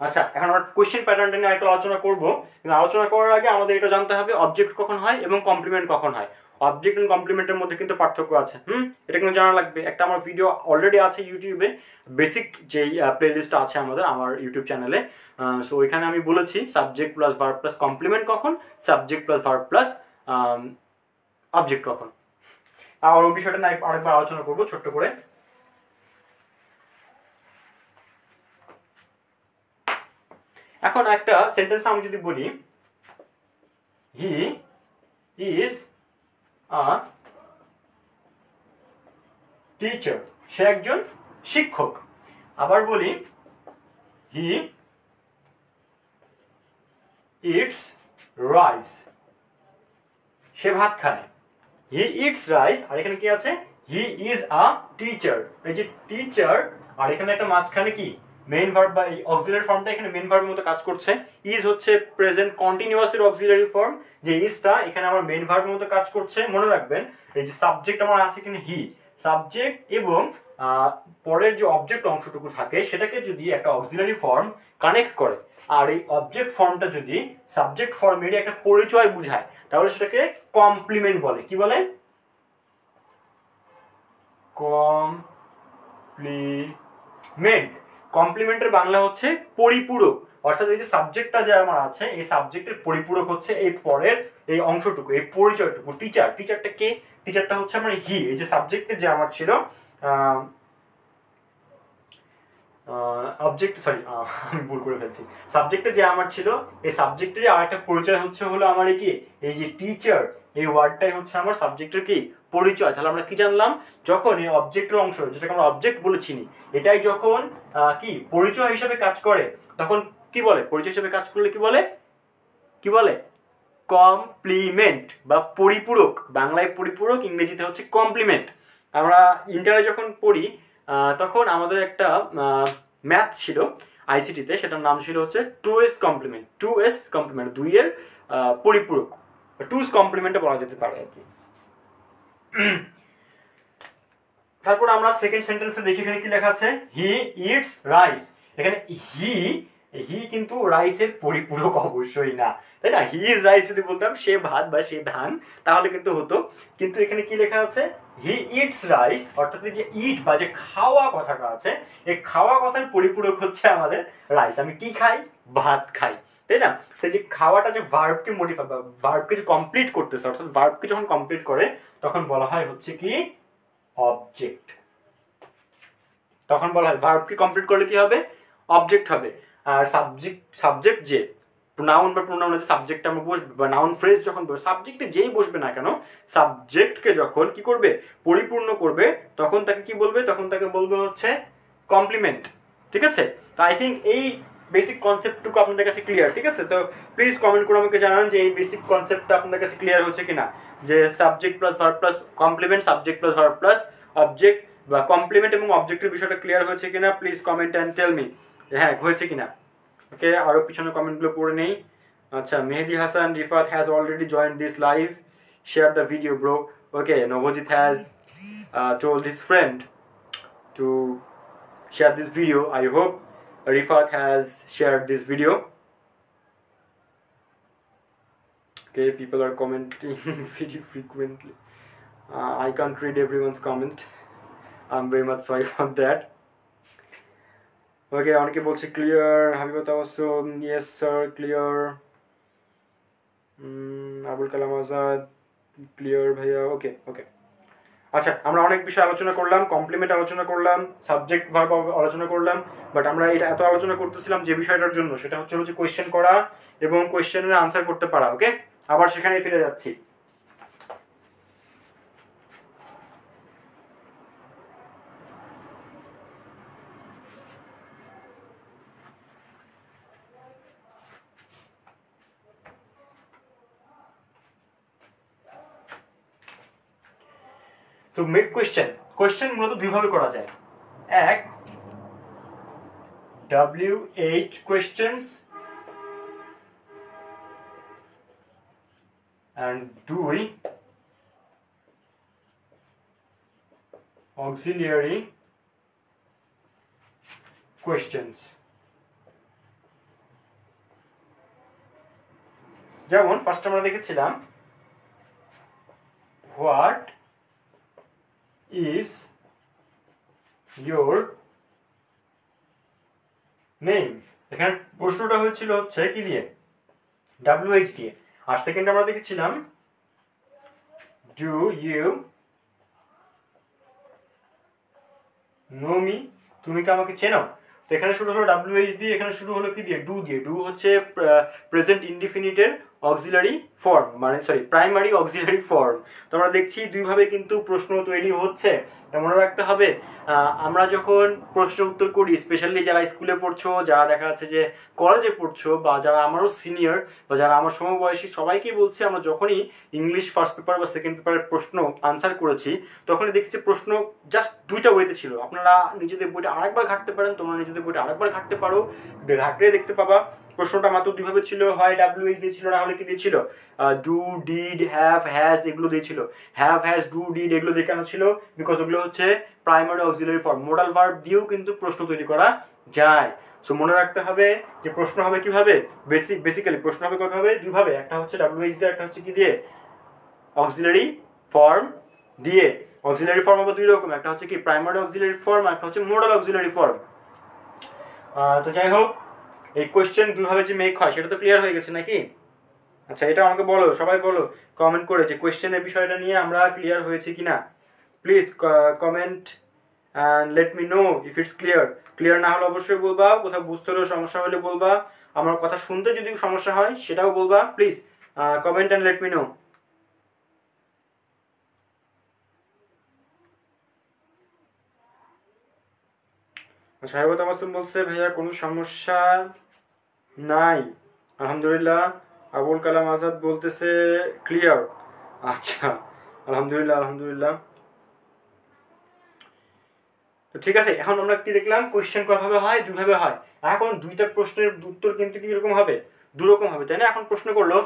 আচ্ছা, এখন আমরা question প্যাটার্নটা নিয়ে একটু আলোচনা করবো, কিন্তু আলোচনা করার আগে আমাদের এটা জানতে হবে অবজেক্ট কখন হয় এবং কমপ্লিমেন্ট কখন হয়। অবজেক্ট এবং কমপ্লিমেন্টের মধ্যে কিন্তু পার্থক্য আছে। এটা কিন্তু জানা লাগবে। একটা আমার ভিডিও অলরেডি আছে ইউটিউবে, বেসিক যেই প্লেলিস্টটা আছে আমাদের আমার ইউটিউব চ্যানেলে। সো ওইখানে আমি বলেছি subject plus verb plus complement কখন, subject plus verb plus object কখন। আর ওই বিষয়টা না আরেকবার আলোচনা করবো ছোট্ট করে। এখন একটা সেন্টেন্স আমি যদি বলি, হি ইজ আ টিচার, সে একজন শিক্ষক। আবার বলি, হি ইটস রাইস, সে ভাত খায়। হি ইটস রাইস, আর এখানে কি আছে, হি ইজ আ টিচার। এই যে টিচার, আর এখানে একটা মাঝখানে কি মেইন ভার্ব বা এই অক্সিলারি ফর্মটা এখানে মেইন ভার্বের মতো কাজ করছে। ইজ হচ্ছে প্রেজেন্ট কন্টিনিউয়াস এর অক্সিলারি ফর্ম, যে ইজটা এখানে আমার মেইন ভার্বের মতো কাজ করছে। মনে রাখবেন, এই যে সাবজেক্ট আমার আছে এখানে হি, সাবজেক্ট এবং পরের যে অবজেক্ট অংশটুকু থাকে সেটাকে যদি একটা অক্সিলারি ফর্ম কানেক্ট করে, আর এই অবজেক্ট ফর্মটা যদি সাবজেক্ট ফর্মেরই একটা পরিচয় বুঝায়, তাহলে সেটাকে কমপ্লিমেন্ট বলে। কি বলে? কমপ্লিমেন্ট। কমপ্লিমেন্টের বাংলা হচ্ছে পরিপূরক, অর্থাৎ এই যে সাবজেক্টটা যে আমার আছে এই সাবজেক্টের পরিপূরক হচ্ছে এই পরের এই অংশটুকু, এই পরিচয়টুকু। টিচার, টিচারটা কে? টিচারটা হচ্ছে আমার হি, এই যে সাবজেক্টে যে আমার ছিল অবজেক্ট, সরি আমি ভুল করে ফেলছি, সাবজেক্টে যে আমার ছিল এই সাবজেক্টেরই আর একটা পরিচয় হচ্ছে হলো আমার কি, এই যে টিচার, এই ওয়ার্ডটাই হচ্ছে আমার সাবজেক্টের কি পরিচয়। তাহলে আমরা কি জানলাম, যখন এই অবজেক্টের অংশ যেটাকে আমরা অবজেক্ট বলেছি, এটাই যখন কি পরিচয় হিসেবে কাজ করে, তখন কি বলে? পরিচয় হিসেবে কাজ করলে কি বলে? কি বলে? কমপ্লিমেন্ট বা পরিপূরক। বাংলায় পরিপূরক, ইংরেজিতে হচ্ছে কমপ্লিমেন্ট। আমরা ইন্টারে যখন পড়ি তখন আমাদের একটা ম্যাথ ছিল আইসিটিতে, সেটার নাম ছিল হচ্ছে 2s কমপ্লিমেন্ট। 2s কমপ্লিমেন্ট, 2 এর পরিপূরক, 2s কমপ্লিমেন্টে বলা যেতে পারে আর কি। তারপর আমরা সেকেন্ড সেন্টেন্সে দেখি এখানে কি লেখা আছে, হি ইটস রাইস। এখানে হি কিন্তু রাইসের পরিপূরক অবশ্যই না, তাই না? হি ইজ রাইস যদি বলতাম সে ভাত বা সে ধান, তাহলে কিন্তু হতো। কিন্তু এখানে কি লেখা আছে, হি ইটস রাইস, অর্থাৎ যে ইট বা যে খাওয়া কথাটা আছে, এই খাওয়া কথার পরিপূরক হচ্ছে আমাদের রাইস। আমি কি খাই? ভাত খাই, তাই না? তাই যে খাওয়াটা যে ভার্বকে মডিফাই বা ভার্বকে যে কমপ্লিট করতেছে, অর্থাৎ ভার্বকে যখন কমপ্লিট করে তখন বলা হয় হচ্ছে কি অবজেক্ট। তখন বলা হয় ভার্বকে কমপ্লিট করলে কি হবে? অবজেক্ট হবে। আর সাবজেক্ট যে নাউন বা প্রোনাউনে যে সাবজেক্ট আমরা বসবে বা নাউন ফ্রেজ যখন বসবে, সাবজেক্টে যেই বসবে না কেন, সাবজেক্টকে যখন কি করবে পরিপূর্ণ করবে তখন তাকে কি বলবে, তখন তাকে বলবে হচ্ছে কমপ্লিমেন্ট। ঠিক আছে, তো আই থিঙ্ক এই বেসিক কনসেপ্টটুকু আপনাদের কাছে ক্লিয়ার। ঠিক আছে, তো প্লিজ কমেন্ট করে আমাকে জানান যে এই বেসিক কনসেপ্টটা আপনাদের কাছে ক্লিয়ার হচ্ছে কিনা, যে subject plus verb plus compliment, subject plus verb plus object বা কমপ্লিমেন্ট এবং অবজেক্টের বিষয়টা ক্লিয়ার হয়েছে কিনা। Please comment and tell me হ্যাঁ হয়েছে কিনা। ওকে, আরো পিছনে কমেন্টগুলো পড়ে নেই। আচ্ছা, Mehedi Hasan Rifat has already joined this live, share the video bro. Okay, Nabajit has told his friend to share this video. I hope Rifat has shared this video. Okay, people are commenting very frequently. I can't read everyone's comment. I'm very much sorry for that. Okay, অনেকে বলছে clear. হাবিবত also yes sir clear. Abul Kalam Azad clear ভাইয়া। Okay ওকে, আচ্ছা, আমরা অনেক বিষয় আলোচনা করলাম, কমপ্লিমেন্ট আলোচনা করলাম, সাবজেক্ট ভার্ব আলোচনা করলাম, বাট আমরা এটা এত আলোচনা করতেছিলাম যে বিষয়টার জন্য, সেটা হচ্ছে কোয়েশ্চেন করা এবং কোয়েশ্চেনের আনসার করতে পারা। ওকে, আবার সেখানেই ফিরে যাচ্ছি। তো মেক কোয়েশ্চেন মূলত দুইভাবে করা যায়। এক, WH questions, and দুই, auxiliary questions। যেমন ফার্স্ট আমরা দেখেছিলাম হোয়াট is your name, এখানে প্রশ্নটা হয়েছিল হচ্ছে কি দিয়ে, WH দিয়ে। আর সেকেন্ড আমরা দেখেছিলাম do you know me, তুমি কি আমাকে চেনো। তো এখানে শুরু হলো WH দিয়ে, এখানে শুরু হলো কি দিয়ে, ডু দিয়ে। ডু হচ্ছে প্রেজেন্ট ইনডিফিনিটের অক্সিলারি ফর্ম, মানে সরি প্রাইমারি অক্সিলারি ফর্ম। তো আমরা দেখছি দুইভাবে কিন্তু প্রশ্ন তৈরি হচ্ছে। মনে রাখতে হবে আমরা যখন প্রশ্ন উত্তর করি, স্পেশালি যারা স্কুলে পড়ছো, যারা দেখা যাচ্ছে যে কলেজে পড়ছো, বা যারা আমারও সিনিয়র বা যারা আমার সমবয়সী, সবাইকেই বলছি আমরা যখনই ইংলিশ ফার্স্ট পেপার বা সেকেন্ড পেপারের প্রশ্ন আনসার করেছি, তখনই দেখছি প্রশ্ন জাস্ট দুইটা ওয়েতে ছিল। আপনারা নিজেদের বইটা আরেকবার ঘাঁটতে পারেন, তোমরা নিজেদের বইটা আরেকবার ঘাঁটতে পারো, ঘাঁটলে দেখতে পাবা প্রশ্নটা মাত্র দুইভাবে ছিল, হয় WH দিয়েছিল, না হলে কি দিয়েছিল ডু, ডিড, হ্যাভ, হ্যাজ, এগুলো দিয়েছিল। হ্যাভ, হ্যাজ, ডু, ডিড এগুলো দিয়ে কেন ছিল, বিকজ ওগুলো হচ্ছে primary auxiliary form. Modal verb দিয়েও কিন্তু প্রশ্ন তৈরি করা যায়। সো মনে রাখতে হবে যে প্রশ্ন হবে কিভাবে, বেসিক্যালি প্রশ্ন হবে কিভাবে, দুইভাবে, একটা হচ্ছে WH দিয়ে, একটা হচ্ছে কি দিয়ে, অক্সিলারি ফর্ম দিয়ে। অক্সিলারি ফর্ম হবে দুই রকম, একটা হচ্ছে কি প্রাইমারি অক্সিলারি ফর্ম, একটা হচ্ছে মোডাল অক্সিলারি ফর্ম। তো যাই হোক, এই কোয়েশ্চেন দুইভাবে যে মেক হয় সেটা তো ক্লিয়ার হয়ে গেছে নাকি? আচ্ছা, এটা আমাকে বলো, সবাই বলো কমেন্ট করে যে কোয়েশ্চেনের বিষয়টা নিয়ে আমরা ক্লিয়ার হয়েছে কিনা। Please comment and let me know if it's clear. Clear না হলে অবশ্যই বলবা, কোথাও বুঝতে হলেও সমস্যা হলে বলবা, আমার কথা শুনতে যদি সমস্যা হয় সেটাও বলবা। Please comment and let me know. সাহেবত মাসুম বলছে ভাইয়া কোনো সমস্যা নাই আলহামদুলিল্লাহ। আবুল কালাম আজাদ বলতেছে ক্লিয়ার। আচ্ছা, আলহামদুলিল্লাহ আলহামদুলিল্লাহ। তো ঠিক আছে, এখন আমরা কি দেখলাম, কোয়েশ্চেন কভাবে হয়, দুইভাবে হয়। এখন দুইটা প্রশ্নের উত্তর কিন্তু কিরকম হবে, দুরকম হবে, তাই না? এখন প্রশ্ন করলো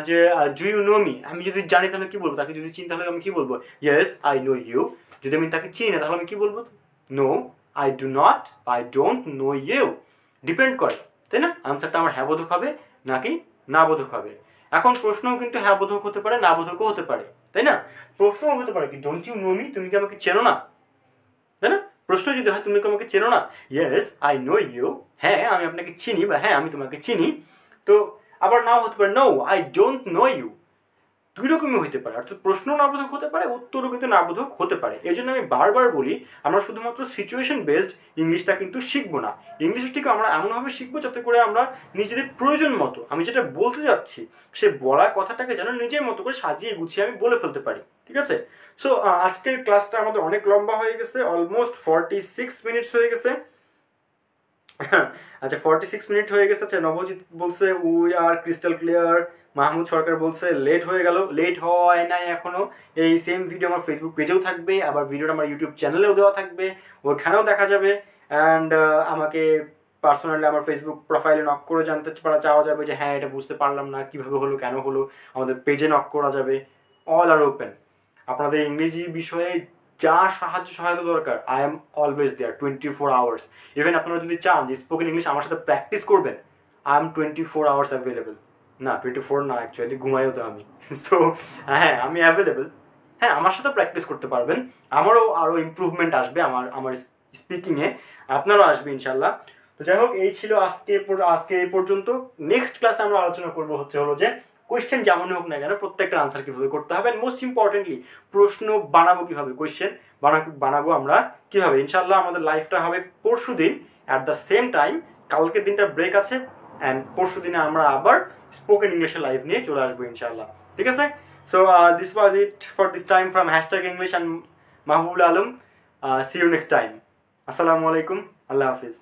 যে ডু ইউ নো মি, আমি যদি জানি তাহলে কি বলবো, তাকে যদি চিনি তাহলে আমি কি বলবো, ইয়েস আই নো ইউ। যদি আমি তাকে চিনি না তাহলে আমি কি বলবো, no I do not, I don't know you. Depend করে, তাই না? আনসারটা আমার হ্যাঁ বোধক হবে নাকি না বোধক হবে। এখন প্রশ্নও কিন্তু হ্যাঁ বোধক হতে পারে, না বোধকও হতে পারে, তাই না? প্রশ্নও হতে পারে কি ডোন্ট ইউ নো মি, তুমি কি আমাকে চেনো না, তাই না? প্রশ্ন যদি হয় তুমি কি আমাকে চেনো না, ইয়েস আই নো ইউ, হ্যাঁ আমি আপনাকে চিনি বা হ্যাঁ আমি তোমাকে চিনি। তো আবার নাও হতে পারে no I don't know you, দুই রকমই হতে পারে, অর্থাৎ প্রশ্ন নাবোধক হতে পারে, উত্তরও কিন্তু নাবোধক হতে পারে। এই জন্য আমি বারবার বলি আমরা শুধুমাত্র সিচুয়েশন বেসড ইংলিশটা কিন্তু শিখবো না, ইংলিশটিকে আমরা এমনভাবে শিখবো যাতে করে আমরা নিজেদের প্রয়োজন মতো আমি যেটা বলতে যাচ্ছি সে বলা কথাটাকে যেন নিজের মতো করে সাজিয়ে গুছিয়ে আমি বলে ফেলতে পারি, ঠিক আছে? সো আজকের ক্লাসটা আমাদের অনেক লম্বা হয়ে গেছে, অলমোস্ট 46 মিনিটস হয়ে গেছে। আচ্ছা 46 মিনিট হয়ে গেছে। আচ্ছা নবজিৎ বলছে we are crystal clear, Mahmud Sarkar বলছে লেট হয়ে গেল, লেট হয় নাই এখনো। এই সেম ভিডিও আমার ফেসবুক পেজেও থাকবে, আবার ভিডিওটা আমার ইউটিউব চ্যানেলেও দেওয়া থাকবে, ওখানেও দেখা যাবে। অ্যান্ড আমাকে পার্সোনালি আমার ফেসবুক প্রোফাইলে নক করে জানতে চাওয়া যাবে যে হ্যাঁ এটা বুঝতে পারলাম না, কিভাবে হলো, কেন হলো, আমাদের পেজে নক করা যাবে। All are open. আপনাদের ইংরেজি বিষয়ে যা সাহায্য সহায়তা দরকার I am always there 24 hours. Even আপনারা যদি চান যে স্পোকেন ইংলিশ আমার সাথে প্র্যাকটিস করবেন, আই এম 24 আওয়ার্স অ্যাভেলেবেল। না 24 না, অ্যাকচুয়ালি ঘুমাইও তো আমি। সো হ্যাঁ আমি অ্যাভেলেবেল। হ্যাঁ আমার সাথে প্র্যাকটিস করতে পারবেন, আমারও আরও ইমপ্রুভমেন্ট আসবে আমার স্পিকিংয়ে, আপনারও আসবে ইনশাল্লাহ। তো যাই হোক এই ছিল আজকে এই পর্যন্ত। নেক্সট ক্লাসে আমরা আলোচনা করবো হলো যে কোয়েশ্চেন যেমনই হোক না কেন প্রত্যেকটা আনসার কীভাবে করতে হবে, মোস্ট ইম্পর্টেন্টলি প্রশ্ন বানাবো কীভাবে, কোয়েশ্চেন বানাবো আমরা কীভাবে। ইনশাল্লাহ আমাদের লাইফটা হবে পরশু দিন অ্যাট দ্য সেম টাইম, কালকের দিনটা ব্রেক আছে অ্যান্ড পরশু দিনে আমরা আবার স্পোকেন ইংলিশের লাইভ নিয়ে চলে আসবো ইনশাল্লাহ, ঠিক আছে? So this was it for this time from #English and Mahbubul Alam. See you next time. আসসালামু আলাইকুম, আল্লাহ হাফিজ।